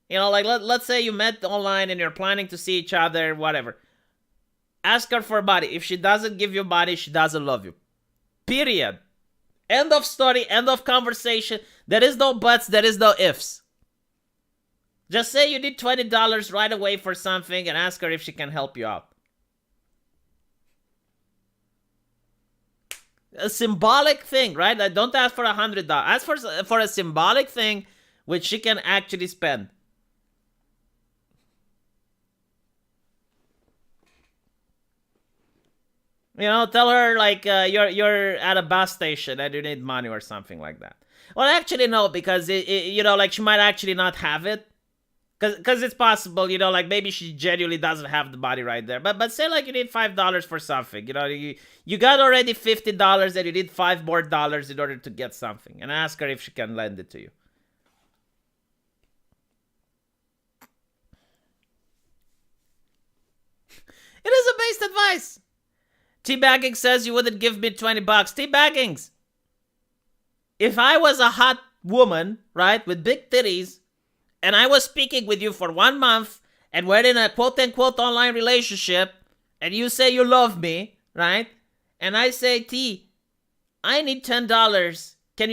you know, like let's say you met online and you're planning to see each other, whatever. Ask her for money. If she doesn't give you money, she doesn't love you. Period. End of story, end of conversation. There is no buts, there is no ifs. Just say you need $20 right away for something and ask her if she can help you out. A symbolic thing, right? Like, don't ask for $100. Ask for a symbolic thing which she can actually spend. You know, tell her like you're at a bus station and you need money or something like that. Well, actually no, because you know, like she might actually not have it. Because it's possible, you know, like maybe she genuinely doesn't have the money right there. But say like you need $5 for something. You know, you got already $50 and you need $5 more in order to get something. And ask her if she can lend it to you. It is a based advice. Teabagging says you wouldn't give me $20. Teabaggings. If I was a hot woman, right, with big titties, and I was speaking with you for 1 month, and we're in a quote-unquote online relationship, and you say you love me, right? And I say, T, I need $10. Can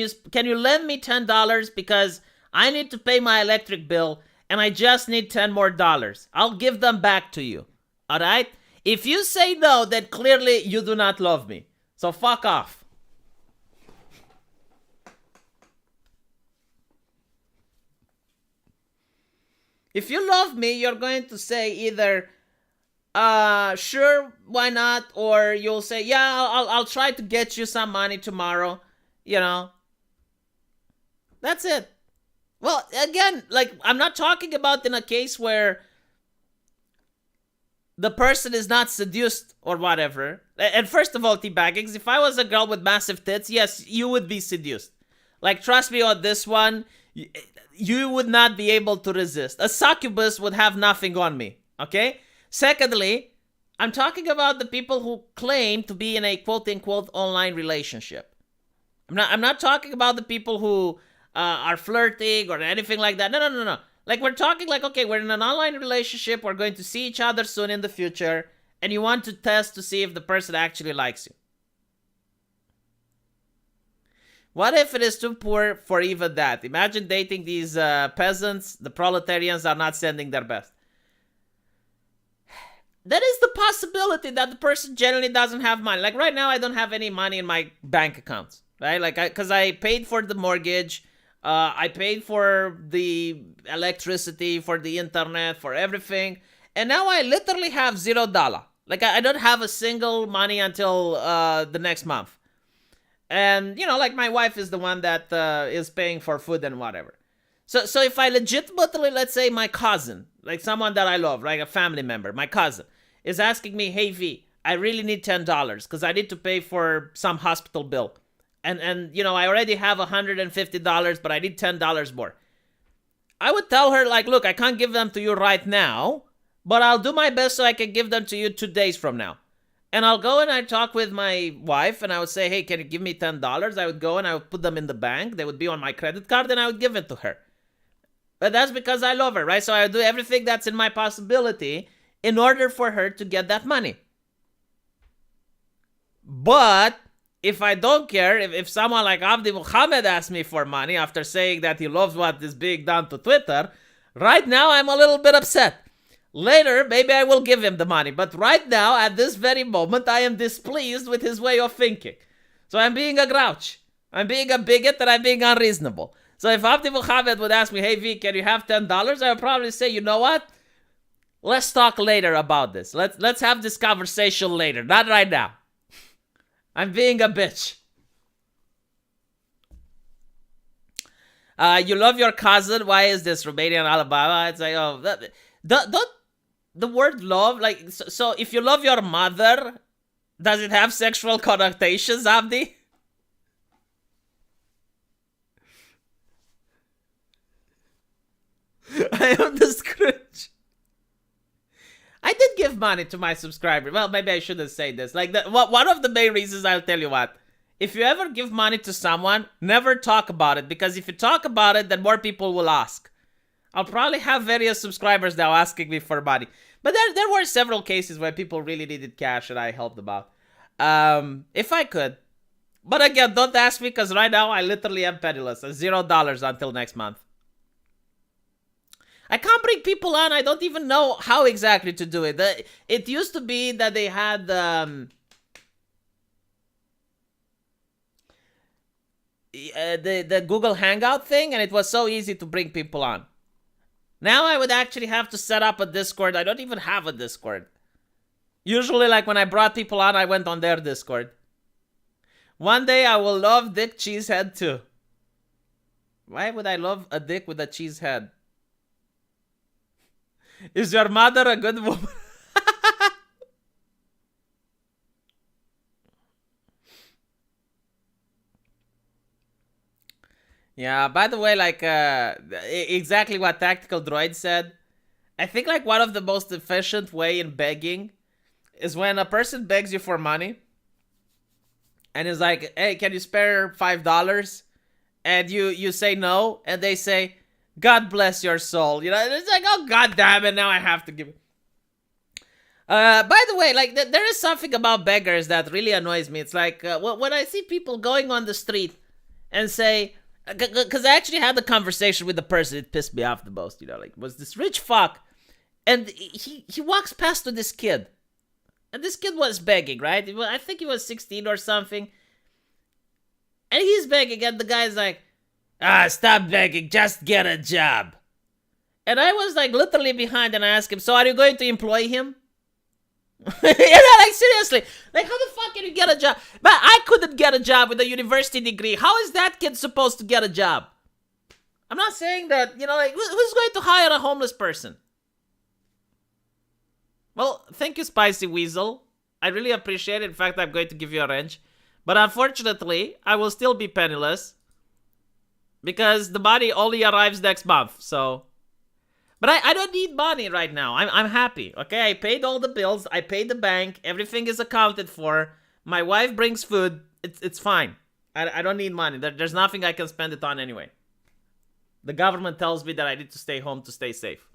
you lend me $10 because I need to pay my electric bill, and I just need $10 more. I'll give them back to you, all right? If you say no, then clearly you do not love me. So fuck off. If you love me, you're going to say either, sure, why not? Or you'll say, yeah, I'll try to get you some money tomorrow. You know. That's it. Well, again, like, I'm not talking about in a case where the person is not seduced or whatever. And first of all, teabaggings, if I was a girl with massive tits, yes, you would be seduced. Like, trust me on this one. You would not be able to resist. A succubus would have nothing on me, okay? Secondly, I'm talking about the people who claim to be in a quote-unquote online relationship. I'm not talking about the people who are flirting or anything like that. No. Like, we're talking like, okay, we're in an online relationship. We're going to see each other soon in the future. And you want to test to see if the person actually likes you. What if it is too poor for even that? Imagine dating these peasants. The proletarians are not sending their best. That is the possibility that the person generally doesn't have money. Like right now, I don't have any money in my bank accounts, right? Like, because I paid for the mortgage. I paid for the electricity, for the internet, for everything. And now I literally have $0. Like, I don't have a single money until the next month. And, you know, like my wife is the one that is paying for food and whatever. So if I legitimately, let's say my cousin, like someone that I love, like a family member, my cousin, is asking me, hey V, I really need $10 because I need to pay for some hospital bill. And you know, I already have $150, but I need $10 more. I would tell her, like, look, I can't give them to you right now, but I'll do my best so I can give them to you 2 days from now. And I'll go and I talk with my wife and I would say, hey, can you give me $10? I would go and I would put them in the bank. They would be on my credit card and I would give it to her. But that's because I love her, right? So I would do everything that's in my possibility in order for her to get that money. But if I don't care, if someone like Abdi Muhammad asks me for money after saying that he loves what is being done to Twitter, right now I'm a little bit upset. Later, maybe I will give him the money. But right now, at this very moment, I am displeased with his way of thinking. So I'm being a grouch. I'm being a bigot and I'm being unreasonable. So if Abdi Muhammad would ask me, hey V, can you have $10? I would probably say, you know what? Let's talk later about this. Let's have this conversation later. Not right now. I'm being a bitch. You love your cousin. Why is this Romanian Alabama? It's like, oh, don't the word love, like, so if you love your mother, does it have sexual connotations, Abdi? I am the Scrooge. I did give money to my subscribers. Well, maybe I shouldn't say this. Like, one of the main reasons, I'll tell you what. If you ever give money to someone, never talk about it. Because if you talk about it, then more people will ask. I'll probably have various subscribers now asking me for money. But there were several cases where people really needed cash and I helped them out. If I could. But again, don't ask me because right now I literally am penniless. $0 until next month. I can't bring people on. I don't even know how exactly to do it. It used to be that they had the Google Hangout thing, and it was so easy to bring people on. Now I would actually have to set up a Discord. I don't even have a Discord. Usually, like when I brought people on, I went on their Discord. One day I will love Dick Cheesehead too. Why would I love a dick with a cheese head? Is your mother a good woman? Yeah, by the way, like, exactly what Tactical Droid said. I think, like, one of the most efficient way in begging is when a person begs you for money and is like, hey, can you spare $5? And you say no, and they say, God bless your soul. You know, it's like, oh, God damn it, now I have to give it. By the way, like, there is something about beggars that really annoys me. It's like, when I see people going on the street and say, because I actually had the conversation with the person, it pissed me off the most, you know, like, was this rich fuck, and he walks past to this kid, and this kid was begging, right? I think he was 16 or something, and he's begging, and the guy's like, stop begging, just get a job. And I was like literally behind, and I asked him, so are you going to employ him? You know, like, seriously, like, how the fuck can you get a job? But I couldn't get a job with a university degree. How is that kid supposed to get a job? I'm not saying that, you know, like, who's going to hire a homeless person? Well, thank you, Spicy Weasel. I really appreciate it. In fact, I'm going to give you a wrench. But unfortunately, I will still be penniless because the money only arrives next month, so... But I don't need money right now. I'm happy, okay? I paid all the bills. I paid the bank. Everything is accounted for. My wife brings food. It's fine. I don't need money. There's nothing I can spend it on anyway. The government tells me that I need to stay home to stay safe.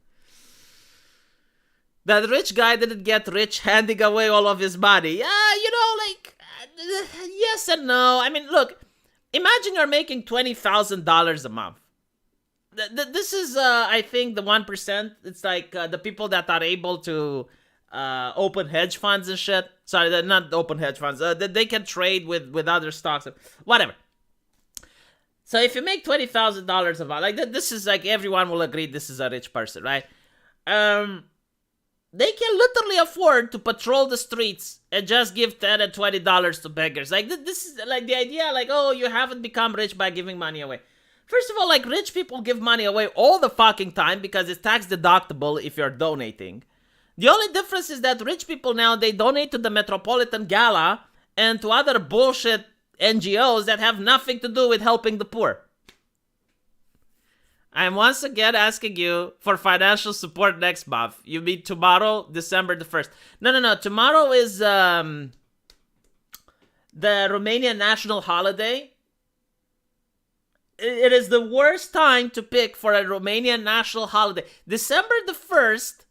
That rich guy didn't get rich handing away all of his money. Yeah, you know, like, yes and no. I mean, look, imagine you're making $20,000 a month. This is, I think, the 1%. It's like the people that are able to open hedge funds and shit. Sorry, they're not open hedge funds. They can trade with other stocks. Whatever. So if you make $20,000 a month, like, this is like, everyone will agree this is a rich person, right? They can literally afford to patrol the streets and just give $10 and $20 to beggars. Like, this is like the idea, like, oh, you haven't become rich by giving money away. First of all, like, rich people give money away all the fucking time because it's tax deductible if you're donating. The only difference is that rich people now, they donate to the Metropolitan Gala and to other bullshit NGOs that have nothing to do with helping the poor. I'm once again asking you for financial support next month. You mean tomorrow, December the 1st. No. Tomorrow is the Romanian national holiday. It is the worst time to pick for a Romanian national holiday. December the 1st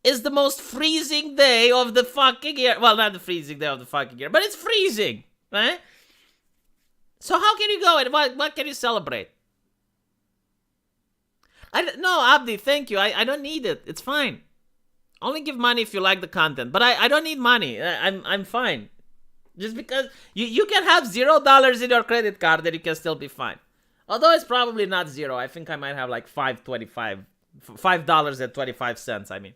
is the most freezing day of the fucking year. Well, not the freezing day of the fucking year, but it's freezing, right? So how can you go and what can you celebrate? No, Abdi, thank you. I don't need it. It's fine. Only give money if you like the content. But I don't need money. I'm fine. Just because you can have $0 in your credit card and you can still be fine. Although it's probably not zero. I think I might have like $5.25. I mean.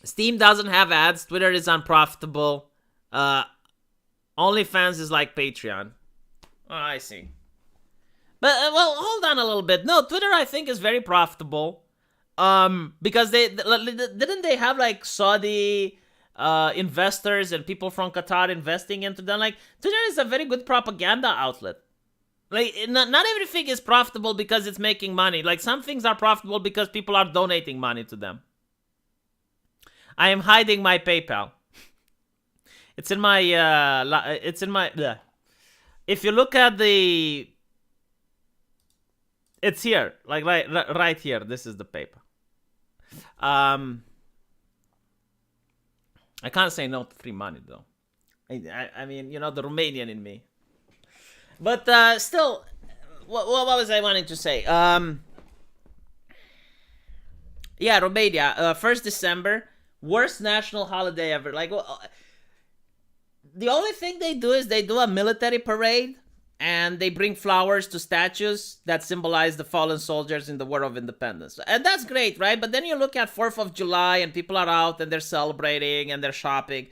Steam doesn't have ads. Twitter is unprofitable. OnlyFans is like Patreon. Oh, I see. But, well, hold on a little bit. No, Twitter, I think, is very profitable. Because didn't they have, like, Saudi investors and people from Qatar investing into them? Like, Twitter is a very good propaganda outlet. Like, not everything is profitable because it's making money. Like, some things are profitable because people are donating money to them. I am hiding my PayPal. It's in my, if you look at the, it's here, like right here. This is the PayPal. I can't say no to free money though. I mean, you know, the Romanian in me. But still, what was I wanting to say? Yeah, Romania, 1st December, worst national holiday ever. Like, well, the only thing they do is they do a military parade and they bring flowers to statues that symbolize the fallen soldiers in the War of Independence. And that's great, right? But then you look at 4th of July and people are out and they're celebrating and they're shopping.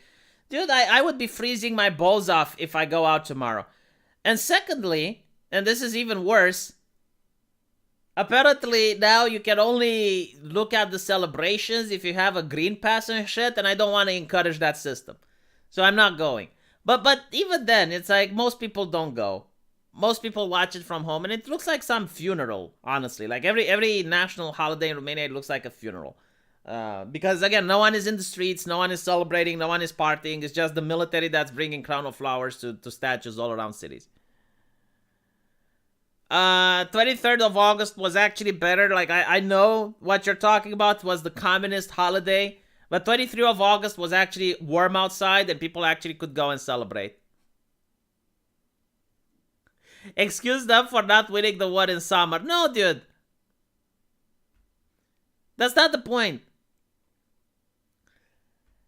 Dude, I would be freezing my balls off if I go out tomorrow. And secondly, and this is even worse, apparently now you can only look at the celebrations if you have a green pass and shit, and I don't want to encourage that system. So I'm not going. But even then, it's like most people don't go. Most people watch it from home, and it looks like some funeral, honestly. Like every national holiday in Romania, it looks like a funeral. Because again, no one is in the streets, no one is celebrating, no one is partying. It's just the military that's bringing crown of flowers to statues all around cities. 23rd of August was actually better. Like, I know what you're talking about was the communist holiday. But 23rd of August was actually warm outside and people actually could go and celebrate. Excuse them for not winning the war in summer. No, dude. That's not the point.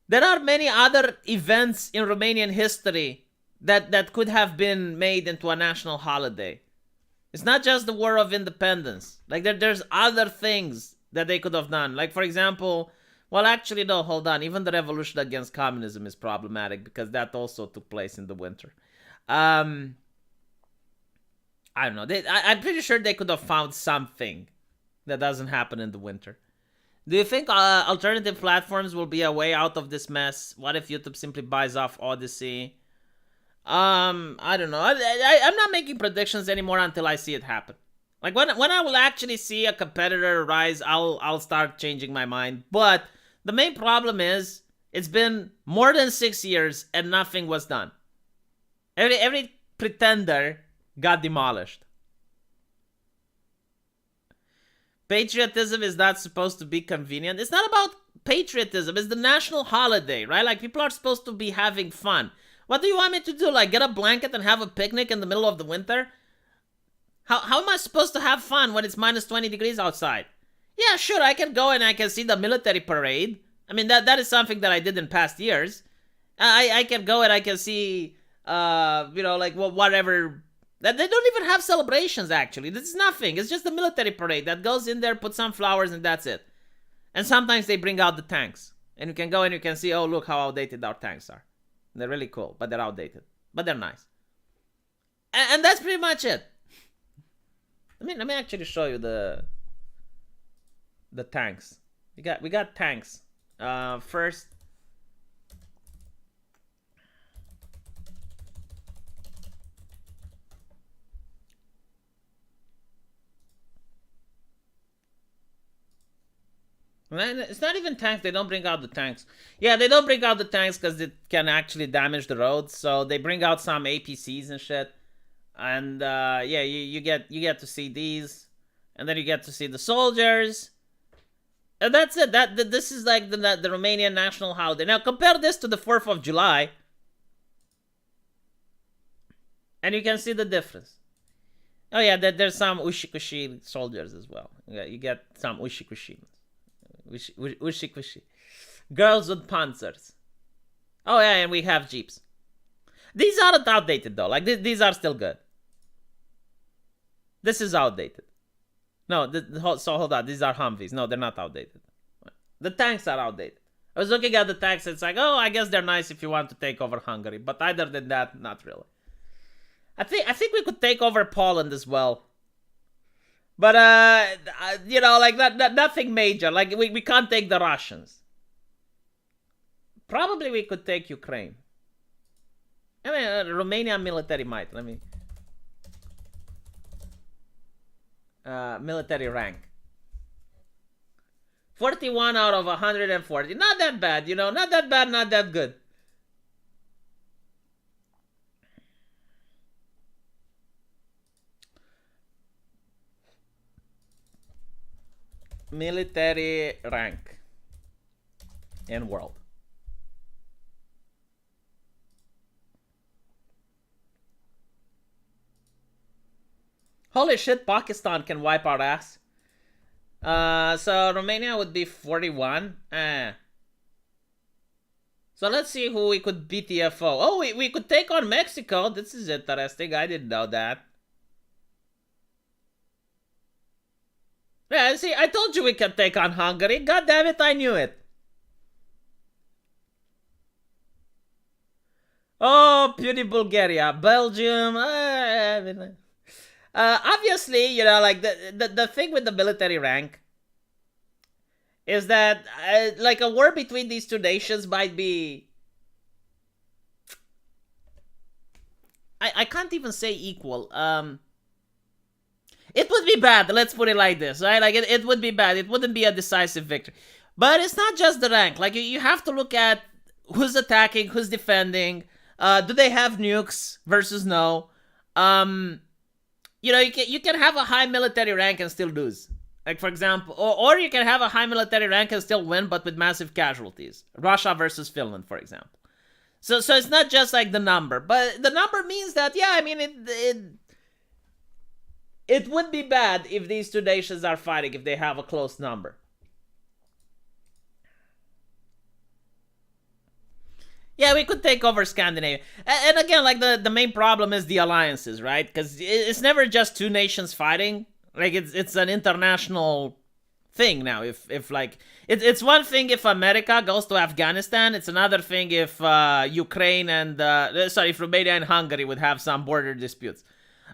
There are many other events in Romanian history that could have been made into a national holiday. It's not just the War of Independence. Like, there's other things that they could have done. Like, for example, well, actually, no, hold on. Even the revolution against communism is problematic because that also took place in the winter. I don't know. I'm pretty sure they could have found something that doesn't happen in the winter. Do you think alternative platforms will be a way out of this mess? What if YouTube simply buys off Odyssey? I don't know. I'm not making predictions anymore until I see it happen. Like when I will actually see a competitor rise, I'll start changing my mind. But the main problem is it's been more than 6 years and nothing was done. Every pretender got demolished. Patriotism is not supposed to be convenient. It's not about patriotism. It's the national holiday, right? Like, people are supposed to be having fun. What do you want me to do? Like, get a blanket and have a picnic in the middle of the winter? How am I supposed to have fun when it's minus 20 degrees outside? Yeah, sure, I can go and I can see the military parade. I mean, that is something that I did in past years. I can go and I can see, like, whatever. They don't even have celebrations, actually. This is nothing. It's just the military parade that goes in there, put some flowers, and that's it. And sometimes they bring out the tanks. And you can go and you can see, oh, look how outdated our tanks are. They're really cool, but they're outdated. But they're nice. And that's pretty much it. Let me actually show you the tanks. We got tanks. First, it's not even tanks. They don't bring out the tanks. Yeah, they don't bring out the tanks because it can actually damage the roads. So they bring out some APCs and shit. And yeah, you get to see these, and then you get to see the soldiers, and that's it. This is like the Romanian national holiday. Now compare this to the 4th of July. And you can see the difference. Oh yeah, there's some Ushikushi soldiers as well. Yeah, you get some Ushikushi. Ushikushi. Girls with panzers. Oh yeah, and we have jeeps. These aren't outdated though. Like these are still good. This is outdated. No, so hold on. These are Humvees. No, they're not outdated. The tanks are outdated. I was looking at the tanks. It's like, oh, I guess they're nice if you want to take over Hungary. But other than that, not really. I think we could take over Poland as well. But like nothing major. Like we can't take the Russians. Probably we could take Ukraine. I mean, Romania military might. Let me. Military rank. 41 out of 140. Not that bad, Not that bad, not that good. Military rank in world. Holy shit, Pakistan can wipe our ass. So Romania would be 41. So let's see who we could BTFO. Oh, we could take on Mexico. This is interesting. I didn't know that. Yeah, see, I told you we could take on Hungary. God damn it, I knew it. Oh, puny Bulgaria. Belgium. Obviously, like the thing with the military rank is that like a war between these two nations might be. I can't even say equal. It would be bad. Let's put it like this, right? Like it would be bad. It wouldn't be a decisive victory. But it's not just the rank. Like you have to look at who's attacking, who's defending. Do they have nukes versus no? You can have a high military rank and still lose. Like, for example, or you can have a high military rank and still win, but with massive casualties. Russia versus Finland, for example. So it's not just like the number, but the number means that, yeah, I mean, it would be bad if these two nations are fighting, if they have a close number. Yeah, we could take over Scandinavia. And again, like the main problem is the alliances, right? Because it's never just two nations fighting. Like it's an international thing now. If like it's one thing if America goes to Afghanistan. It's another thing if Ukraine and if Romania and Hungary would have some border disputes.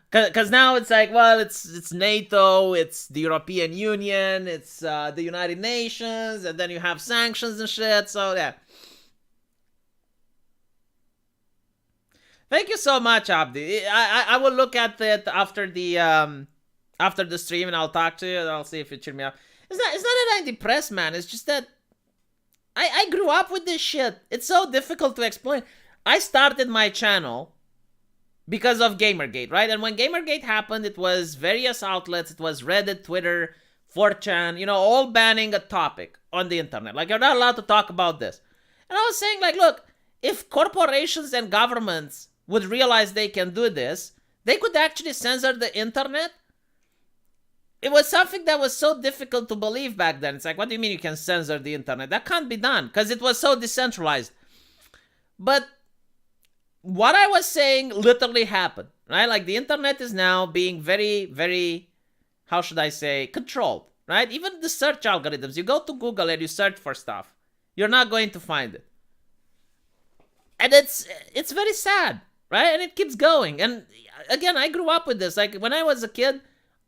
Because now it's like, well, it's NATO, it's the European Union, it's the United Nations, and then you have sanctions and shit. So yeah. Thank you so much, Abdi. I will look at it after the stream, and I'll talk to you, and I'll see if it cheer me up. It's not that I'm depressed, man. It's just that I grew up with this shit. It's so difficult to explain. I started my channel because of Gamergate, right? And when Gamergate happened, it was various outlets. It was Reddit, Twitter, 4chan, all banning a topic on the internet. Like, you're not allowed to talk about this. And I was saying, like, look, if corporations and governments would realize they can do this, they could actually censor the internet. It was something that was so difficult to believe back then. It's like, what do you mean you can censor the internet? That can't be done because it was so decentralized. But what I was saying literally happened, right? Like the internet is now being very, very, how should I say, controlled, right? Even the search algorithms. You go to Google and you search for stuff. You're not going to find it. And it's very sad, right? And it keeps going. And again, I grew up with this. Like when I was a kid,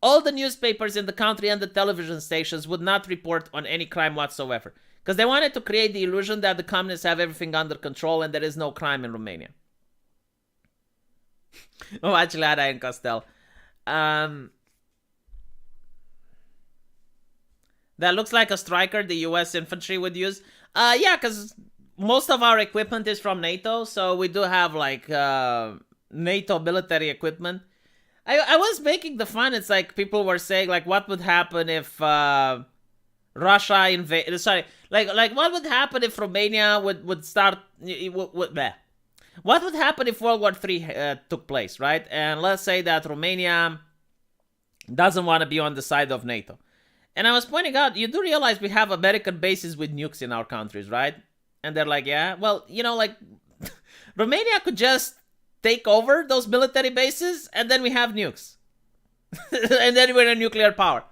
all the newspapers in the country and the television stations would not report on any crime whatsoever. Because they wanted to create the illusion that the communists have everything under control and there is no crime in Romania. Oh, actually, Ada and Costel. That looks like a striker the US infantry would use. Yeah, because most of our equipment is from NATO, so we do have like NATO military equipment. I was making the fun. It's like people were saying like, what would happen if Russia invade? Sorry, like what would happen if Romania would start? What would happen if World War III took place, right? And let's say that Romania doesn't want to be on the side of NATO. And I was pointing out, you do realize we have American bases with nukes in our countries, right? And they're like, yeah, well, like Romania could just take over those military bases and then we have nukes. And then we're a nuclear power.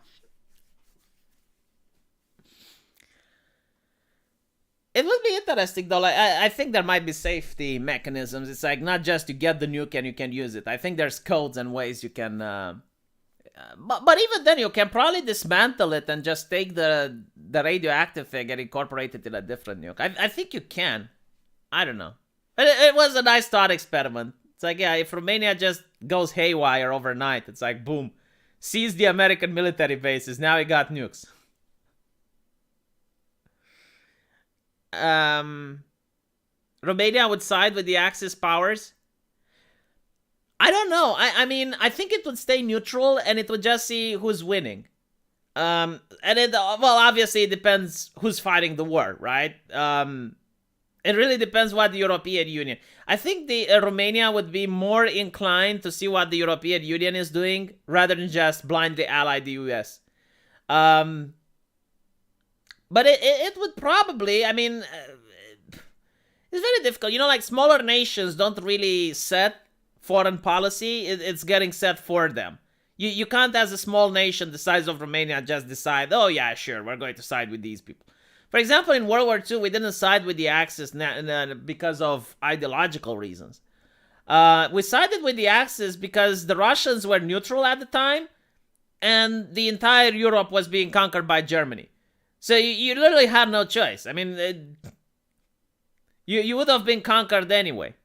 It would be interesting though. Like, I think there might be safety mechanisms. It's like not just you get the nuke and you can use it. I think there's codes and ways you can. But even then, you can probably dismantle it and just take the radioactive thing and incorporate it in a different nuke. I think you can. I don't know. It was a nice thought experiment. It's like, yeah, if Romania just goes haywire overnight, it's like, boom, seize the American military bases. Now we got nukes. Romania would side with the Axis powers. I don't know. I mean, I think it would stay neutral and it would just see who's winning. And it, well, obviously it depends who's fighting the war, right? It really depends what the European Union. I think the Romania would be more inclined to see what the European Union is doing rather than just blindly ally the US. But it would probably, I mean, it's very difficult. Like smaller nations don't really set foreign policy. It's getting set for them. You can't, as a small nation the size of Romania, just decide, oh yeah, sure, we're going to side with these people. For example, in World War II, we didn't side with the Axis because of ideological reasons. We sided with the Axis because the Russians were neutral at the time, and the entire Europe was being conquered by Germany. So you literally had no choice. I mean, you would have been conquered anyway.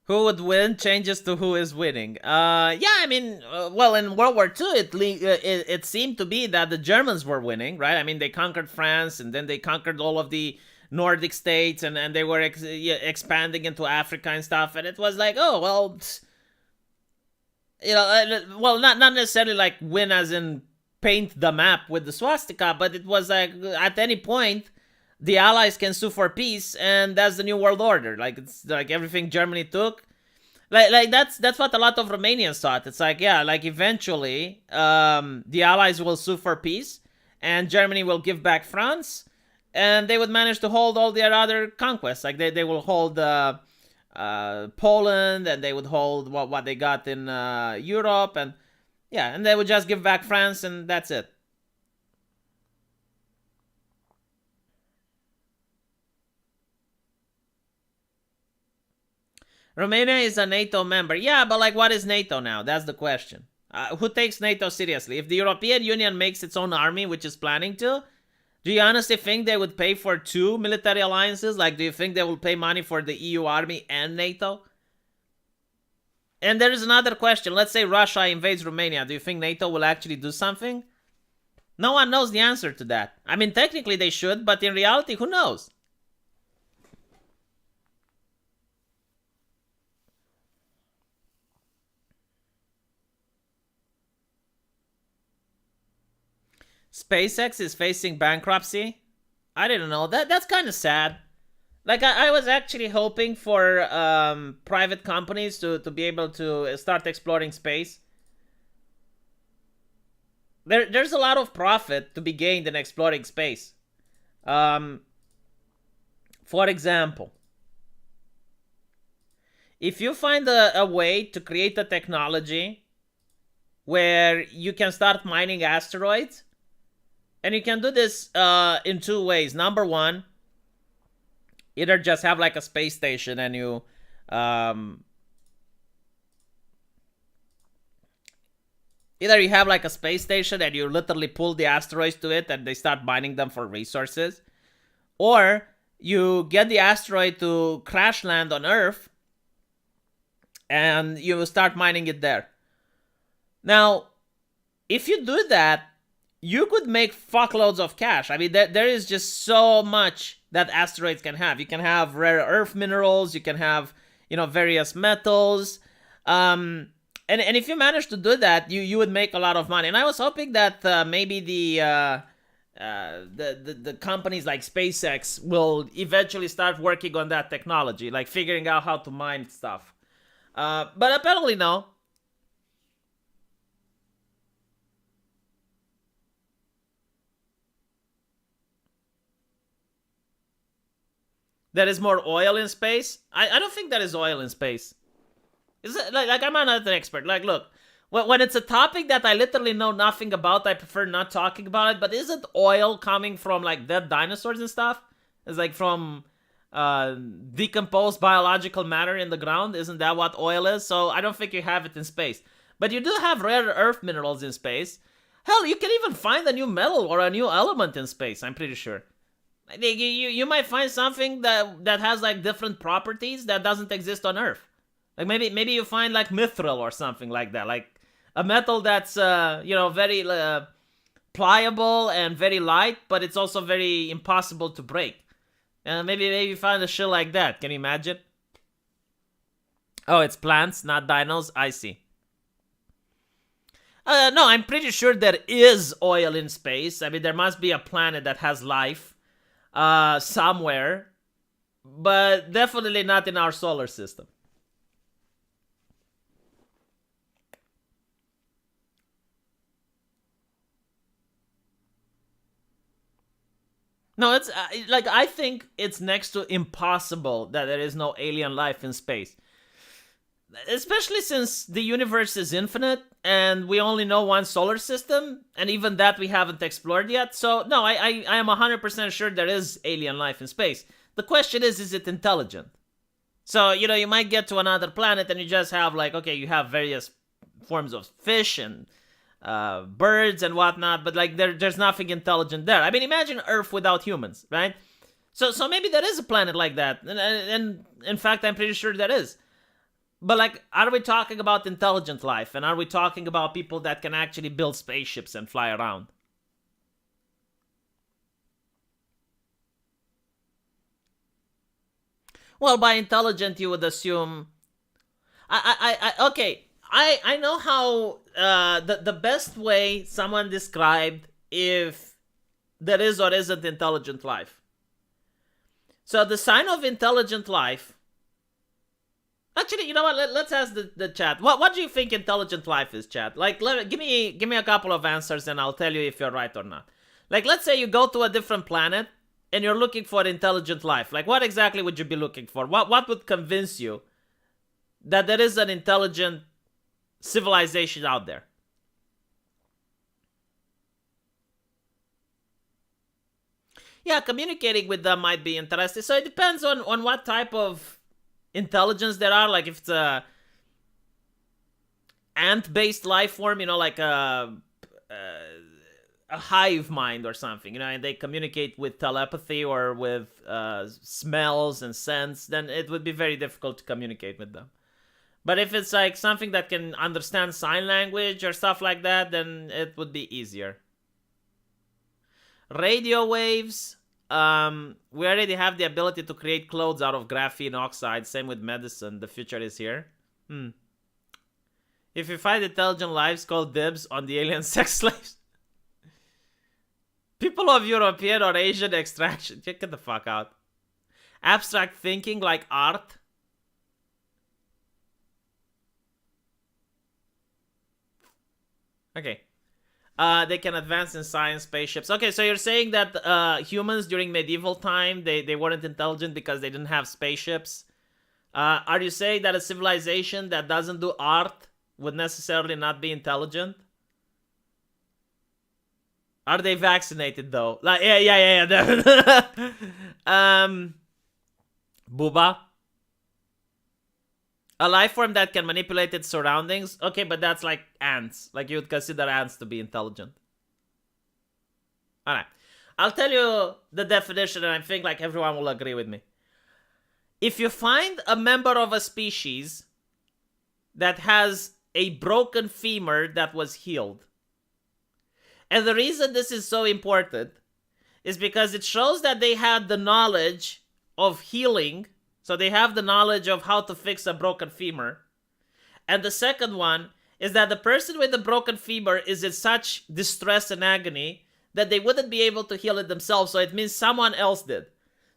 Who would win changes to who is winning. Yeah, I mean, well, in World War II, it seemed to be that the Germans were winning, right? I mean, they conquered France, and then they conquered all of the Nordic states, and they were expanding into Africa and stuff, and it was like, oh, well, well, not necessarily like win as in paint the map with the swastika, but it was like at any point, the Allies can sue for peace, and that's the new world order. Like, it's like everything Germany took. Like that's what a lot of Romanians thought. It's like, yeah, like eventually, the Allies will sue for peace, and Germany will give back France, and they would manage to hold all their other conquests. Like they will hold Poland, and they would hold what they got in Europe, and yeah, and they would just give back France, and that's it. Romania is a NATO member. Yeah, but like, what is NATO now? That's the question. Who takes NATO seriously? If the European Union makes its own army, which is planning to, do you honestly think they would pay for two military alliances? Like, do you think they will pay money for the EU army and NATO? And there is another question. Let's say Russia invades Romania. Do you think NATO will actually do something? No one knows the answer to that. I mean, technically they should, but in reality, who knows? SpaceX is facing bankruptcy. I didn't know that. That's kind of sad. Like, I was actually hoping for private companies to be able to start exploring space. There's a lot of profit to be gained in exploring space. For example, if you find a way to create a technology where you can start mining asteroids, and you can do this in two ways. Number one, either just have like a space station and you either you have like a space station and you literally pull the asteroids to it and they start mining them for resources, or you get the asteroid to crash land on Earth and you start mining it there. Now, if you do that, you could make fuckloads of cash. I mean, there is just so much that asteroids can have. You can have rare earth minerals. You can have, various metals. And if you manage to do that, you would make a lot of money. And I was hoping that maybe the companies like SpaceX will eventually start working on that technology, like figuring out how to mine stuff. But apparently no. There is more oil in space? I don't think there is oil in space. Is it like I'm not an expert. Like, look, when it's a topic that I literally know nothing about, I prefer not talking about it. But isn't oil coming from like dead dinosaurs and stuff? It's like from decomposed biological matter in the ground. Isn't that what oil is? So I don't think you have it in space. But you do have rare earth minerals in space. Hell, you can even find a new metal or a new element in space, I'm pretty sure. You might find something that has like different properties that doesn't exist on Earth. Like maybe you find like mithril or something like that, like a metal that's very pliable and very light, but it's also very impossible to break. Maybe you find a shit like that. Can you imagine? Oh, it's plants, not dinos. I see. No, I'm pretty sure there is oil in space. I mean, there must be a planet that has life somewhere, but definitely not in our solar system. No, it's like I think it's next to impossible that there is no alien life in space. Especially since the universe is infinite and we only know one solar system, and even that we haven't explored yet. So, no, I am 100% sure there is alien life in space. The question is it intelligent? So, you might get to another planet and you just have like, okay, you have various forms of fish and birds and whatnot, but like there's nothing intelligent there. I mean, imagine Earth without humans, right? So maybe there is a planet like that, and in fact, I'm pretty sure there is. But like, are we talking about intelligent life, and are we talking about people that can actually build spaceships and fly around? Well, by intelligent, you would assume. Okay. I know how the best way someone described if there is or isn't intelligent life. So the sign of intelligent life. Actually, you know what? Let's ask the chat. What do you think intelligent life is, chat? Like, give me a couple of answers, and I'll tell you if you're right or not. Like, let's say you go to a different planet and you're looking for intelligent life. Like, what exactly would you be looking for? What would convince you that there is an intelligent civilization out there? Yeah, communicating with them might be interesting. So it depends on what type of intelligence there are. Like if it's a ant-based life form, like a hive mind or something, and they communicate with telepathy or with smells and scents, then it would be very difficult to communicate with them. But if it's like something that can understand sign language or stuff like that, then it would be easier. Radio waves. We already have the ability to create clothes out of graphene oxide. Same with medicine. The future is here. If you find intelligent lives, call dibs on the alien sex slaves. People of European or Asian extraction. Get the fuck out. Abstract thinking like art. Okay. They can advance in science, spaceships. Okay, so you're saying that humans during medieval time, they weren't intelligent because they didn't have spaceships. Are you saying that a civilization that doesn't do art would necessarily not be intelligent? Are they vaccinated though? Like, yeah. Booba. A life form that can manipulate its surroundings? Okay, but that's like ants. Like, you would consider ants to be intelligent. Alright. I'll tell you the definition, and I think like everyone will agree with me. If you find a member of a species that has a broken femur that was healed, and the reason this is so important is because it shows that they had the knowledge of healing. So they have the knowledge of how to fix a broken femur. And the second one is that the person with the broken femur is in such distress and agony that they wouldn't be able to heal it themselves, so it means someone else did.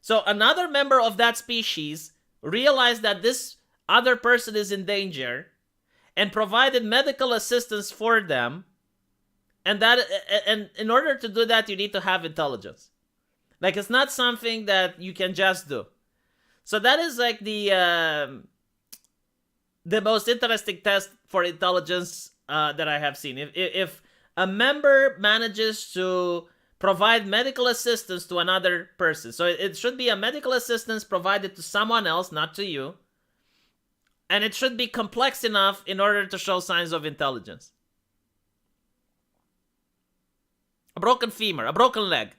So another member of that species realized that this other person is in danger and provided medical assistance for them, and in order to do that, you need to have intelligence. Like, it's not something that you can just do. So that is like the most interesting test for intelligence that I have seen. If a member manages to provide medical assistance to another person, so it should be a medical assistance provided to someone else, not to you, and it should be complex enough in order to show signs of intelligence. A broken femur, a broken leg.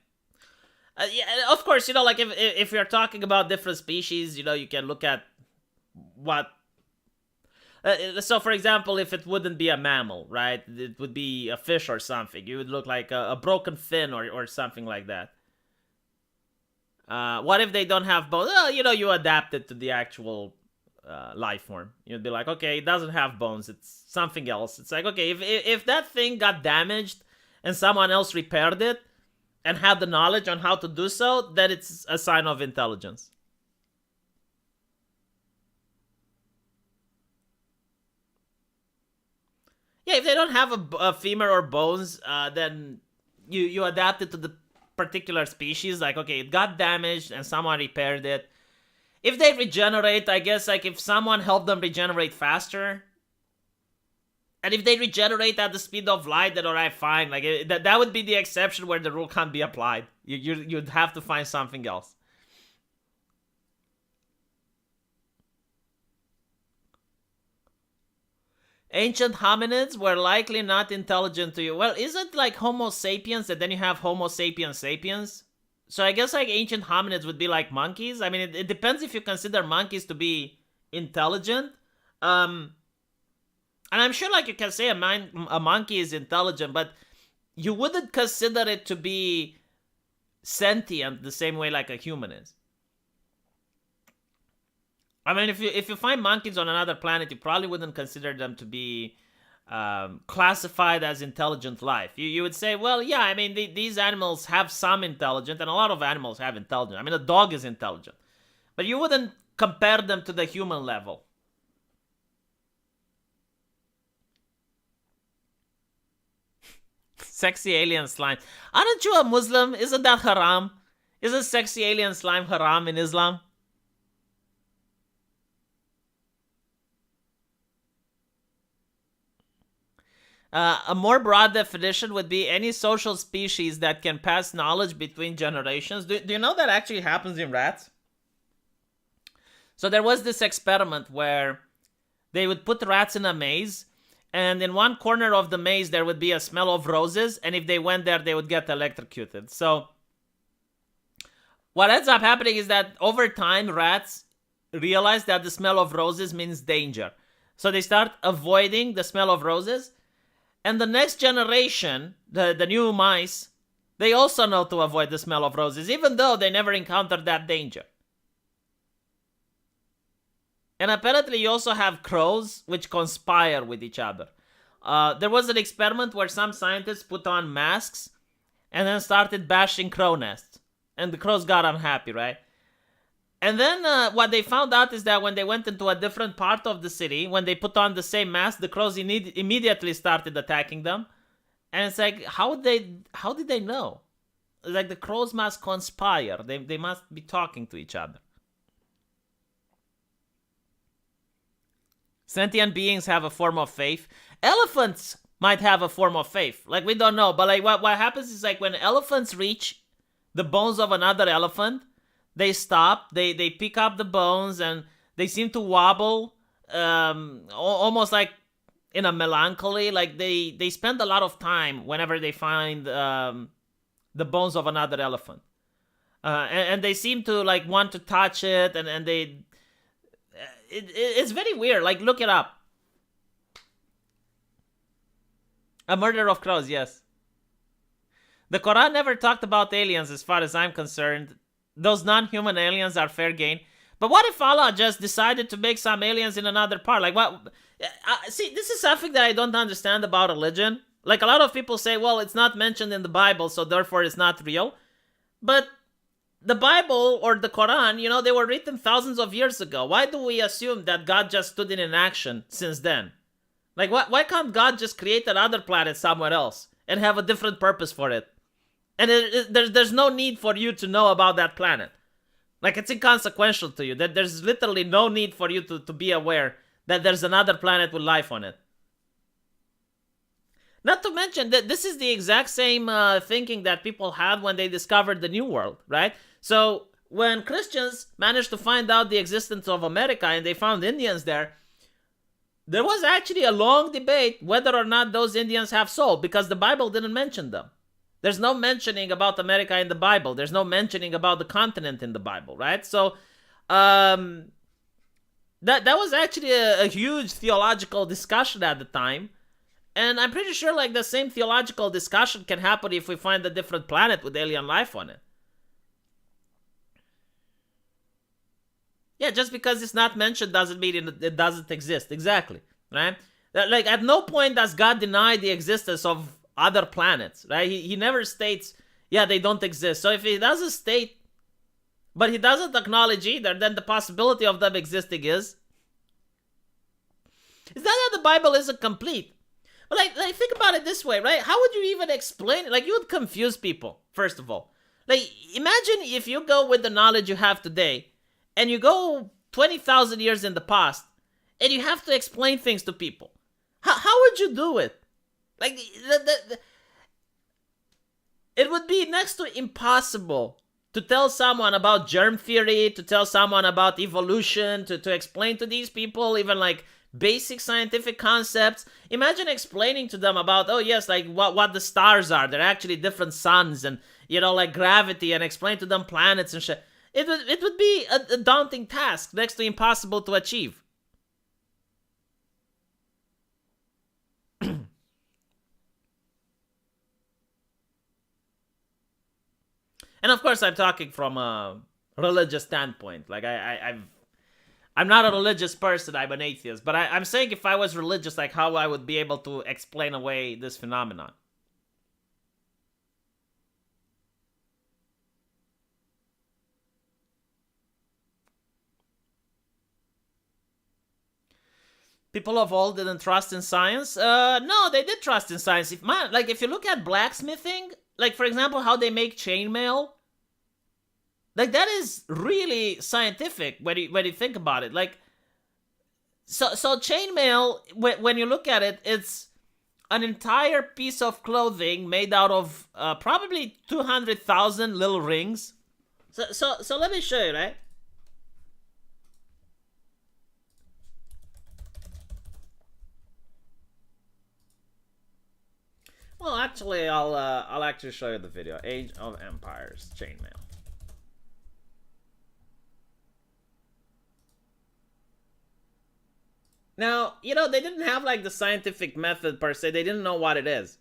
Yeah, of course, like if you're talking about different species, you can look at what. So, for example, if it wouldn't be a mammal, right? It would be a fish or something. You would look like a broken fin or something like that. What if they don't have bones? Well, you adapt it to the actual life form. You'd be like, okay, it doesn't have bones. It's something else. It's like, okay, if that thing got damaged and someone else repaired it and had the knowledge on how to do so, then it's a sign of intelligence. Yeah, if they don't have a femur or bones, then you adapt it to the particular species. Like, okay, it got damaged and someone repaired it. If they regenerate, I guess, like, if someone helped them regenerate faster, and if they regenerate at the speed of light, then alright, fine. Like, that would be the exception where the rule can't be applied. You'd have to find something else. Ancient hominids were likely not intelligent to you. Well, isn't like Homo sapiens and then you have Homo sapiens sapiens? So I guess like ancient hominids would be like monkeys. I mean, it depends if you consider monkeys to be intelligent. And I'm sure like you can say a monkey is intelligent, but you wouldn't consider it to be sentient the same way like a human is. I mean, if you find monkeys on another planet, you probably wouldn't consider them to be classified as intelligent life. You would say, well, yeah, I mean, these animals have some intelligence, and a lot of animals have intelligence. I mean, a dog is intelligent. But you wouldn't compare them to the human level. Sexy alien slime. Aren't you a Muslim? Isn't that haram? Isn't sexy alien slime haram in Islam? A more broad definition would be any social species that can pass knowledge between generations. Do you know that actually happens in rats? So there was this experiment where they would put rats in a maze, and in one corner of the maze there would be a smell of roses, and if they went there, they would get electrocuted. So what ends up happening is that over time, rats realize that the smell of roses means danger. So they start avoiding the smell of roses. And the next generation, the new mice, they also know to avoid the smell of roses, even though they never encountered that danger. And apparently you also have crows which conspire with each other. There was an experiment where some scientists put on masks and then started bashing crow nests. And the crows got unhappy, right? And then what they found out is that when they went into a different part of the city, when they put on the same mask, the crows immediately started attacking them. And it's like, how did they know? It's like the crows must conspire. They must be talking to each other. Sentient beings have a form of faith. Elephants might have a form of faith. Like, we don't know. But like what happens is like when elephants reach the bones of another elephant, they stop, they pick up the bones, and they seem to wobble, almost like in a melancholy. Like they spend a lot of time whenever they find the bones of another elephant. And they seem to like want to touch it, and they... It's very weird. Like, look it up. A murder of crows, yes. The Quran never talked about aliens as far as I'm concerned. Those non-human aliens are fair game. But what if Allah just decided to make some aliens in another part? Like what? See, this is something that I don't understand about religion. Like a lot of people say, well, it's not mentioned in the Bible, so therefore it's not real. But the Bible or the Quran, you know, they were written thousands of years ago. Why do we assume that God just stood in action since then? Like, why can't God just create another planet somewhere else and have a different purpose for it? And there's no need for you to know about that planet. Like, it's inconsequential to you. That there's literally no need for you to be aware that there's another planet with life on it. Not to mention that this is the exact same thinking that people had when they discovered the New World, right? So when Christians managed to find out the existence of America and they found Indians there was actually a long debate whether or not those Indians have soul, because the Bible didn't mention them. There's no mentioning about America in the Bible. There's no mentioning about the continent in the Bible, right? So that was actually a huge theological discussion at the time. And I'm pretty sure like the same theological discussion can happen if we find a different planet with alien life on it. Yeah, just because it's not mentioned doesn't mean it doesn't exist. Exactly, right? Like at no point does God deny the existence of other planets, right? He never states, yeah, they don't exist. So if he doesn't state, but he doesn't acknowledge either, then the possibility of them existing is. It's not that the Bible isn't complete. But like think about it this way, right? How would you even explain it? Like, you would confuse people, first of all. Like, imagine if you go with the knowledge you have today, and you go 20,000 years in the past, and you have to explain things to people. How would you do it? Like, it would be next to impossible to tell someone about germ theory, to tell someone about evolution, to explain to these people even like basic scientific concepts. Imagine explaining to them about, oh yes, like what the stars are. They're actually different suns, and you know, like gravity, and explain to them planets and shit. It would be a daunting task, next to impossible to achieve. And of course, I'm talking from a religious standpoint. Like I'm not a religious person. I'm an atheist. But I'm saying if I was religious, like how I would be able to explain away this phenomenon. People of old didn't trust in science. No, they did trust in science. If you look at blacksmithing, like for example, how they make chainmail, like that is really scientific when you think about it. Like, so chainmail, when you look at it, it's an entire piece of clothing made out of probably 200,000 little rings. So let me show you, right? Well, actually, I'll actually show you the video. Age of Empires chainmail. Now, you know, they didn't have like the scientific method per se. They didn't know what it is.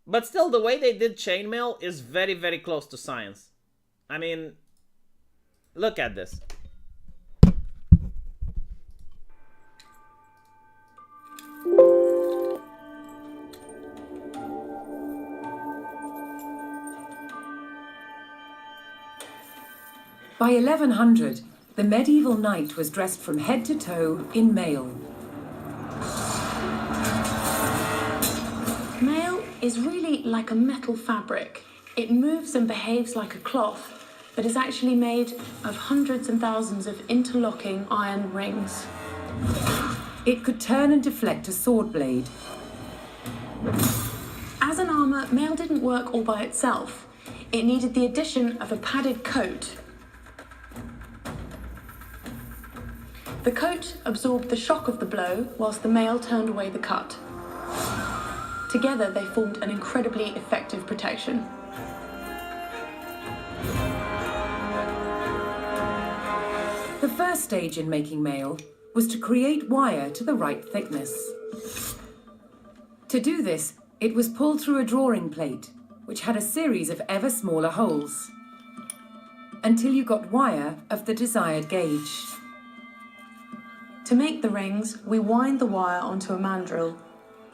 But still, the way they did chainmail is very, very close to science. I mean, look at this. By 1100, the medieval knight was dressed from head to toe in mail. Mail is really like a metal fabric. It moves and behaves like a cloth, but is actually made of hundreds and thousands of interlocking iron rings. It could turn and deflect a sword blade. As an armour, mail didn't work all by itself. It needed the addition of a padded coat. The coat absorbed the shock of the blow, whilst the mail turned away the cut. Together, they formed an incredibly effective protection. The first stage in making mail was to create wire to the right thickness. To do this, it was pulled through a drawing plate, which had a series of ever smaller holes. until you got wire of the desired gauge. To make the rings, we wind the wire onto a mandrel.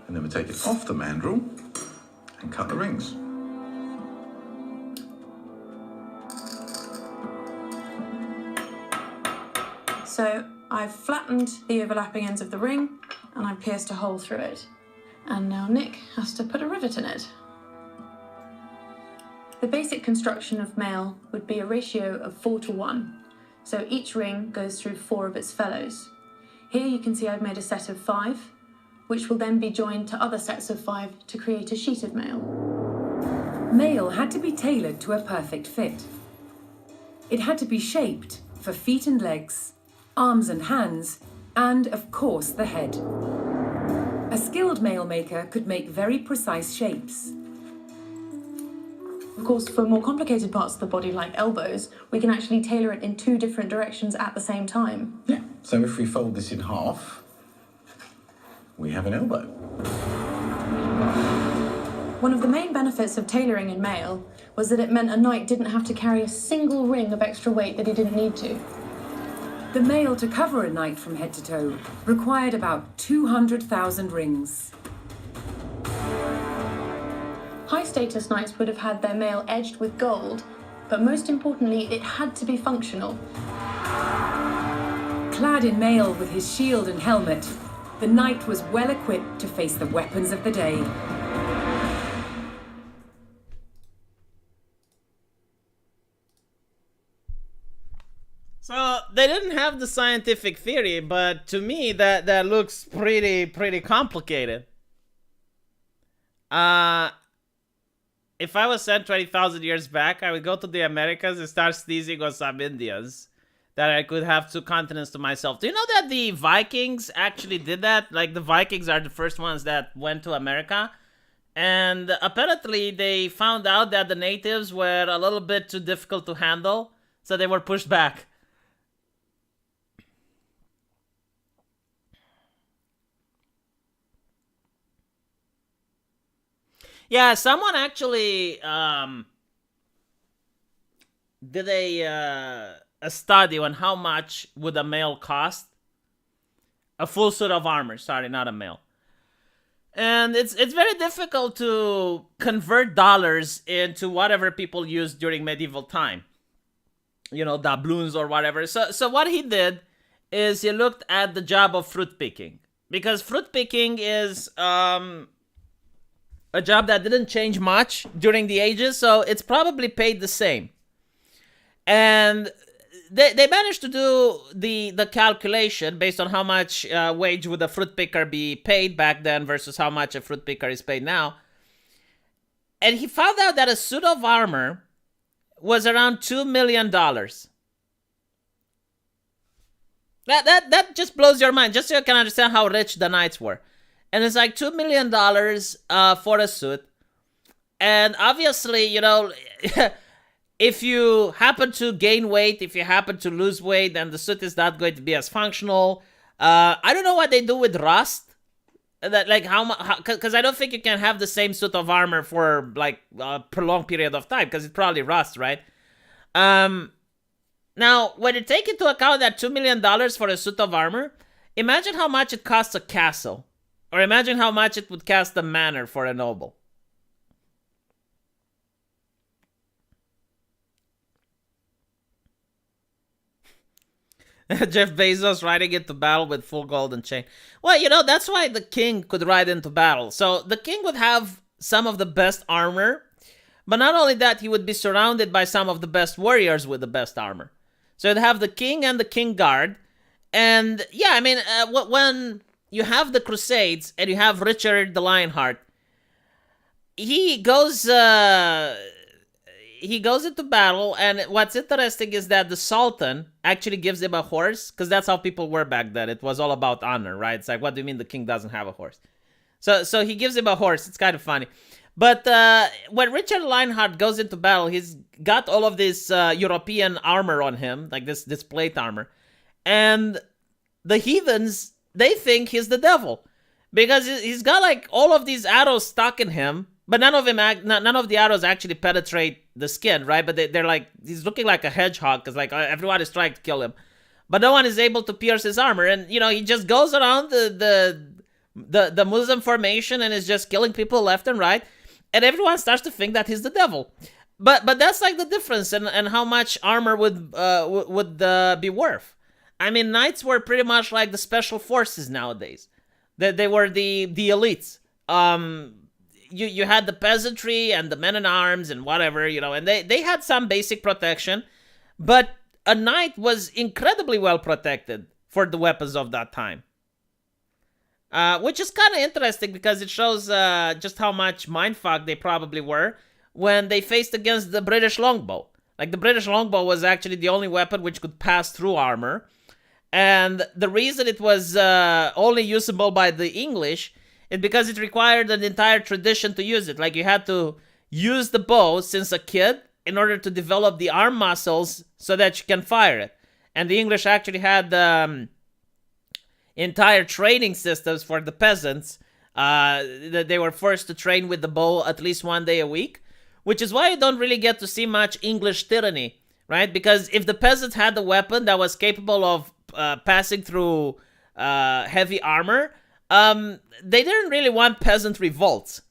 And then we take it off the mandrel and cut the rings. So I've flattened the overlapping ends of the ring and I've pierced a hole through it. And now Nick has to put a rivet in it. The basic construction of mail would be a ratio of 4:1. So each ring goes through 4 of its fellows. Here you can see I've made a set of 5, which will then be joined to other sets of 5 to create a sheet of mail. Mail had to be tailored to a perfect fit. It had to be shaped for feet and legs, arms and hands, and of course the head. A skilled mail maker could make very precise shapes. Of course, for more complicated parts of the body like elbows, we can actually tailor it in 2 different directions at the same time. Yeah, so if we fold this in half, we have an elbow. One of the main benefits of tailoring in mail was that it meant a knight didn't have to carry a single ring of extra weight that he didn't need to. The mail to cover a knight from head to toe required about 200,000 rings. High-status knights would have had their mail edged with gold, but most importantly, it had to be functional. Clad in mail with his shield and helmet, the knight was well equipped to face the weapons of the day. So they didn't have the scientific theory, but to me that looks pretty complicated. If I was sent 20,000 years back, I would go to the Americas and start sneezing on some Indians that I could have 2 continents to myself. Do you know that the Vikings actually did that? Like, the Vikings are the first ones that went to America. And apparently they found out that the natives were a little bit too difficult to handle, so they were pushed back. Yeah, someone actually did a study on how much would a mail cost. A full suit of armor, sorry, not a mail. And it's very difficult to convert dollars into whatever people used during medieval time. You know, doubloons or whatever. So what he did is he looked at the job of fruit picking. Because fruit picking is a job that didn't change much during the ages, so it's probably paid the same. And they managed to do the calculation based on how much wage would a fruit picker be paid back then versus how much a fruit picker is paid now. And he found out that a suit of armor was around $2 million. That just blows your mind, just so you can understand how rich the knights were. And it's like $2 million for a suit. And obviously, you know, if you happen to gain weight, if you happen to lose weight, then the suit is not going to be as functional. I don't know what they do with rust. That, like, because I don't think you can have the same suit of armor for like a prolonged period of time, because it probably rusts, right? Now, when you take into account that $2 million for a suit of armor, imagine how much it costs a castle. Or imagine how much it would cost a manor for a noble. Jeff Bezos riding into battle with full golden chain. Well, you know, that's why the king could ride into battle. So the king would have some of the best armor. But not only that, he would be surrounded by some of the best warriors with the best armor. So you'd have the king and the king guard. And yeah, I mean, when you have the Crusades and you have Richard the Lionheart, he goes into battle, and what's interesting is that the Sultan actually gives him a horse, because that's how people were back then. It was all about honor, right? It's like, what do you mean the king doesn't have a horse? So he gives him a horse. It's kind of funny. But when Richard Lionheart goes into battle, he's got all of this European armor on him, like this plate armor. And the heathens, they think he's the devil, because he's got like all of these arrows stuck in him, but none of the arrows actually penetrate the skin, right? But they're like, he's looking like a hedgehog because like everyone is trying to kill him, but no one is able to pierce his armor. And he just goes around the Muslim formation and is just killing people left and right, and everyone starts to think that he's the devil. But that's like the difference in how much armor would be worth. I mean, knights were pretty much like the special forces nowadays. They were the elites. You had the peasantry and the men in arms and whatever, and they had some basic protection, but a knight was incredibly well protected for the weapons of that time. Which is kind of interesting because it shows just how much mindfuck they probably were when they faced against the British longbow. Like, the British longbow was actually the only weapon which could pass through armor. And the reason it was only usable by the English is because it required an entire tradition to use it. Like, you had to use the bow since a kid in order to develop the arm muscles so that you can fire it. And the English actually had entire training systems for the peasants. That they were forced to train with the bow at least one day a week, which is why you don't really get to see much English tyranny, right? Because if the peasants had a weapon that was capable of passing through heavy armor, they didn't really want peasant revolts.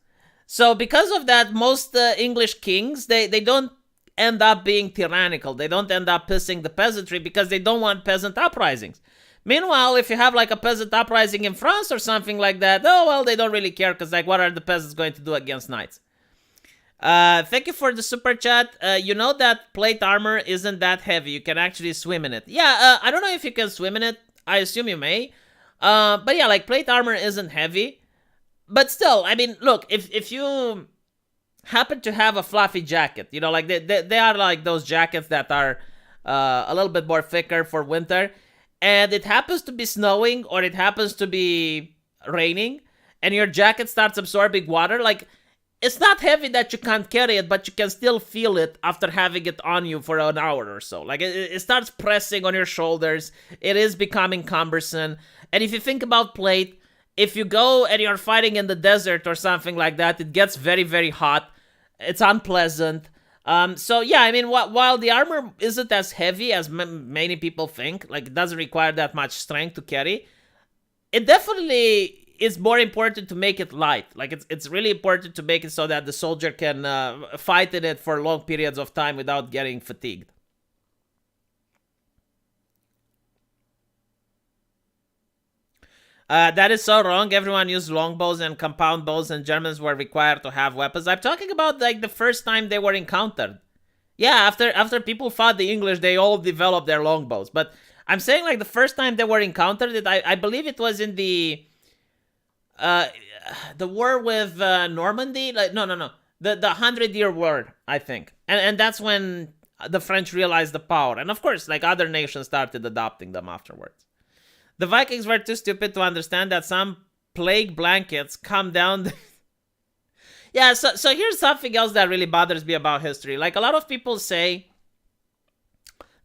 So because of that, most English kings, they don't end up being tyrannical. They don't end up pissing the peasantry because they don't want peasant uprisings. Meanwhile, if you have like a peasant uprising in France or something like that, oh well, they don't really care because like, what are the peasants going to do against knights? Thank you for the super chat. You know that plate armor isn't that heavy. You can actually swim in it. Yeah, I don't know if you can swim in it. I assume you may. But yeah, like, plate armor isn't heavy. But still, I mean, look, if you happen to have a fluffy jacket, like they are like those jackets that are a little bit more thicker for winter, and it happens to be snowing or it happens to be raining, and your jacket starts absorbing water, like, it's not heavy that you can't carry it, but you can still feel it after having it on you for an hour or so. Like, it starts pressing on your shoulders. It is becoming cumbersome. And if you think about plate, if you go and you're fighting in the desert or something like that, it gets very, very hot. It's unpleasant. So yeah, I mean, while the armor isn't as heavy as many people think, like, it doesn't require that much strength to carry, it definitely is more important to make it light. Like, it's really important to make it so that the soldier can fight in it for long periods of time without getting fatigued. That is so wrong. Everyone used longbows and compound bows, and Germans were required to have weapons. I'm talking about like the first time they were encountered. Yeah, after people fought the English, they all developed their longbows. But I'm saying like the first time they were encountered, I believe it was in the war with Normandy. Like no, the 100-Year War, I think, and that's when the French realized the power, and of course, like, other nations started adopting them afterwards. The Vikings were too stupid to understand that some plague blankets come down. Yeah, so here's something else that really bothers me about history. Like, a lot of people say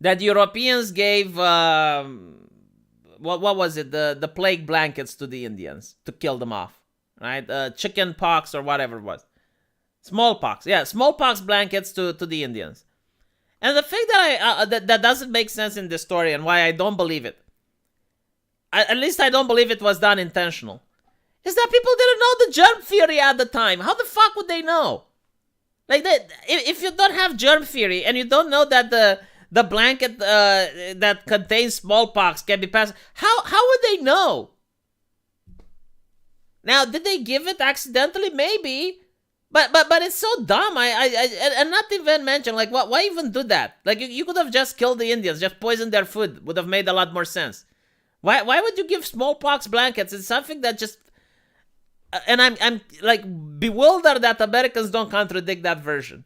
that the Europeans gave what was it, the plague blankets to the Indians to kill them off, right? Chicken pox or whatever it was, smallpox. Yeah, smallpox blankets to the Indians. And the thing that that doesn't make sense in this story, and why I don't believe it, at least I don't believe it was done intentional, is that people didn't know the germ theory at the time. How the fuck would they know? Like, if you don't have germ theory and you don't know that the blanket that contains smallpox can be passed, how would they know? Now, did they give it accidentally? Maybe. But it's so dumb. And not even mention, like, why even do that? Like, you could have just killed the Indians, just poisoned their food. Would have made a lot more sense. Why would you give smallpox blankets? It's something that just... And I'm like bewildered that Americans don't contradict that version.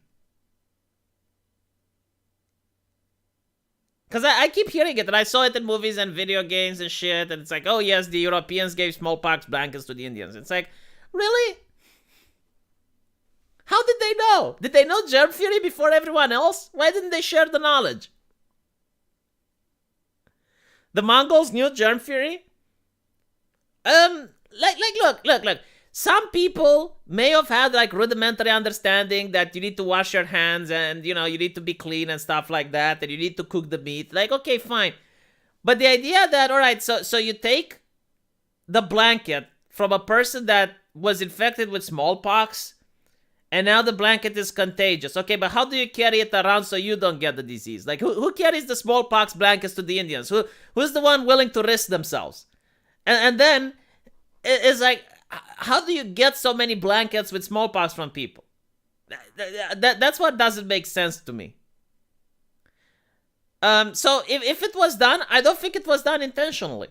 Because I keep hearing it, and I saw it in movies and video games and shit, and it's like, oh yes, the Europeans gave smallpox blankets to the Indians. It's like, really? How did they know? Did they know germ theory before everyone else? Why didn't they share the knowledge? The Mongols knew germ theory? Look. some people may have had like rudimentary understanding that you need to wash your hands and, you need to be clean and stuff like that, and you need to cook the meat. Like, okay, fine. But the idea that, all right, so you take the blanket from a person that was infected with smallpox, and now the blanket is contagious. Okay, but how do you carry it around so you don't get the disease? Like, who carries the smallpox blankets to the Indians? Who's the one willing to risk themselves? And then it's like, how do you get so many blankets with smallpox from people? That's what doesn't make sense to me. So if it was done, I don't think it was done intentionally.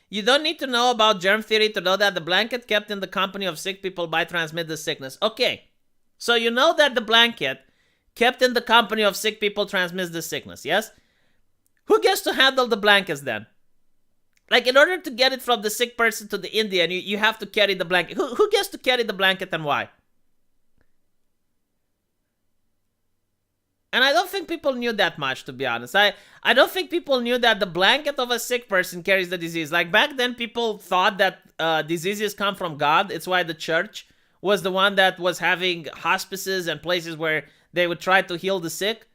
You don't need to know about germ theory to know that the blanket kept in the company of sick people might transmit the sickness. Okay, so you know that the blanket kept in the company of sick people transmits the sickness, yes? Who gets to handle the blankets then? Like, in order to get it from the sick person to the Indian, you have to carry the blanket. Who gets to carry the blanket and why? And I don't think people knew that much, to be honest. I don't think people knew that the blanket of a sick person carries the disease. Like, back then, people thought that diseases come from God. It's why the church was the one that was having hospices and places where they would try to heal the sick.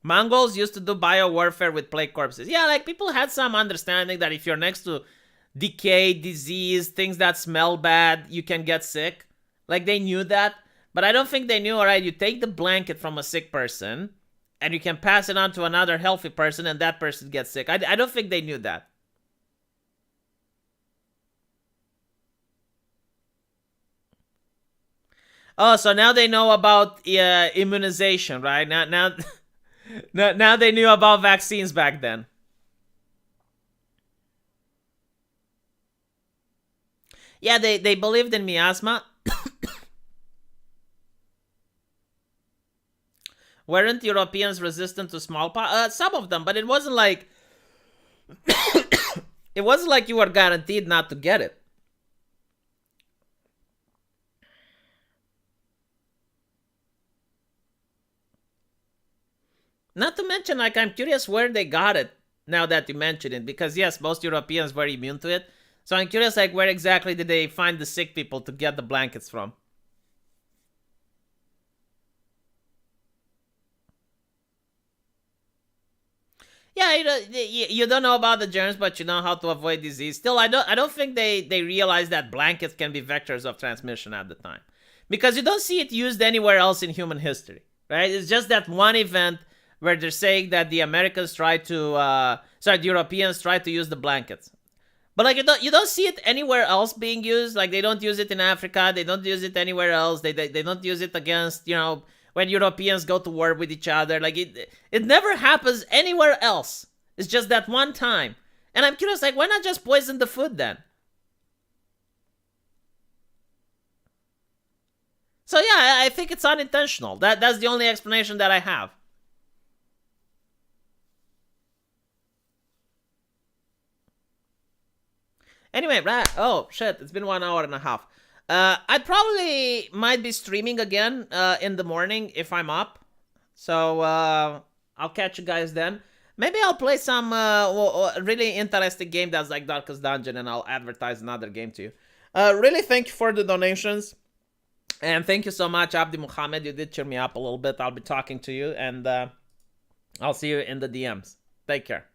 Mongols used to do biowarfare with plague corpses. Yeah, like, people had some understanding that if you're next to decay, disease, things that smell bad, you can get sick. Like, they knew that. But I don't think they knew, all right, you take the blanket from a sick person and you can pass it on to another healthy person and that person gets sick. I don't think they knew that. Oh, so now they know about immunization, right? Now they knew about vaccines back then. Yeah, they believed in miasma. Weren't Europeans resistant to smallpox? Some of them, but it wasn't like it wasn't like you were guaranteed not to get it. Not to mention, like, I'm curious where they got it now that you mention it, because yes, most Europeans were immune to it. So I'm curious, like, where exactly did they find the sick people to get the blankets from? Yeah, you don't know about the germs, but you know how to avoid disease. Still, I don't think they realized that blankets can be vectors of transmission at the time, because you don't see it used anywhere else in human history, right? It's just that one event where they're saying that the Americans the Europeans tried to use the blankets. But like, you don't see it anywhere else being used. Like, they don't use it in Africa. They don't use it anywhere else. They don't use it against, when Europeans go to war with each other. Like, it never happens anywhere else. It's just that one time. And I'm curious, like, why not just poison the food then? So yeah, I think it's unintentional. That's the only explanation that I have. Anyway, oh shit, it's been 1 hour and a half. I probably might be streaming again in the morning if I'm up. So I'll catch you guys then. Maybe I'll play some really interesting game that's like Darkest Dungeon, and I'll advertise another game to you. Really thank you for the donations. And thank you so much, Abdi Muhammad. You did cheer me up a little bit. I'll be talking to you, and I'll see you in the DMs. Take care.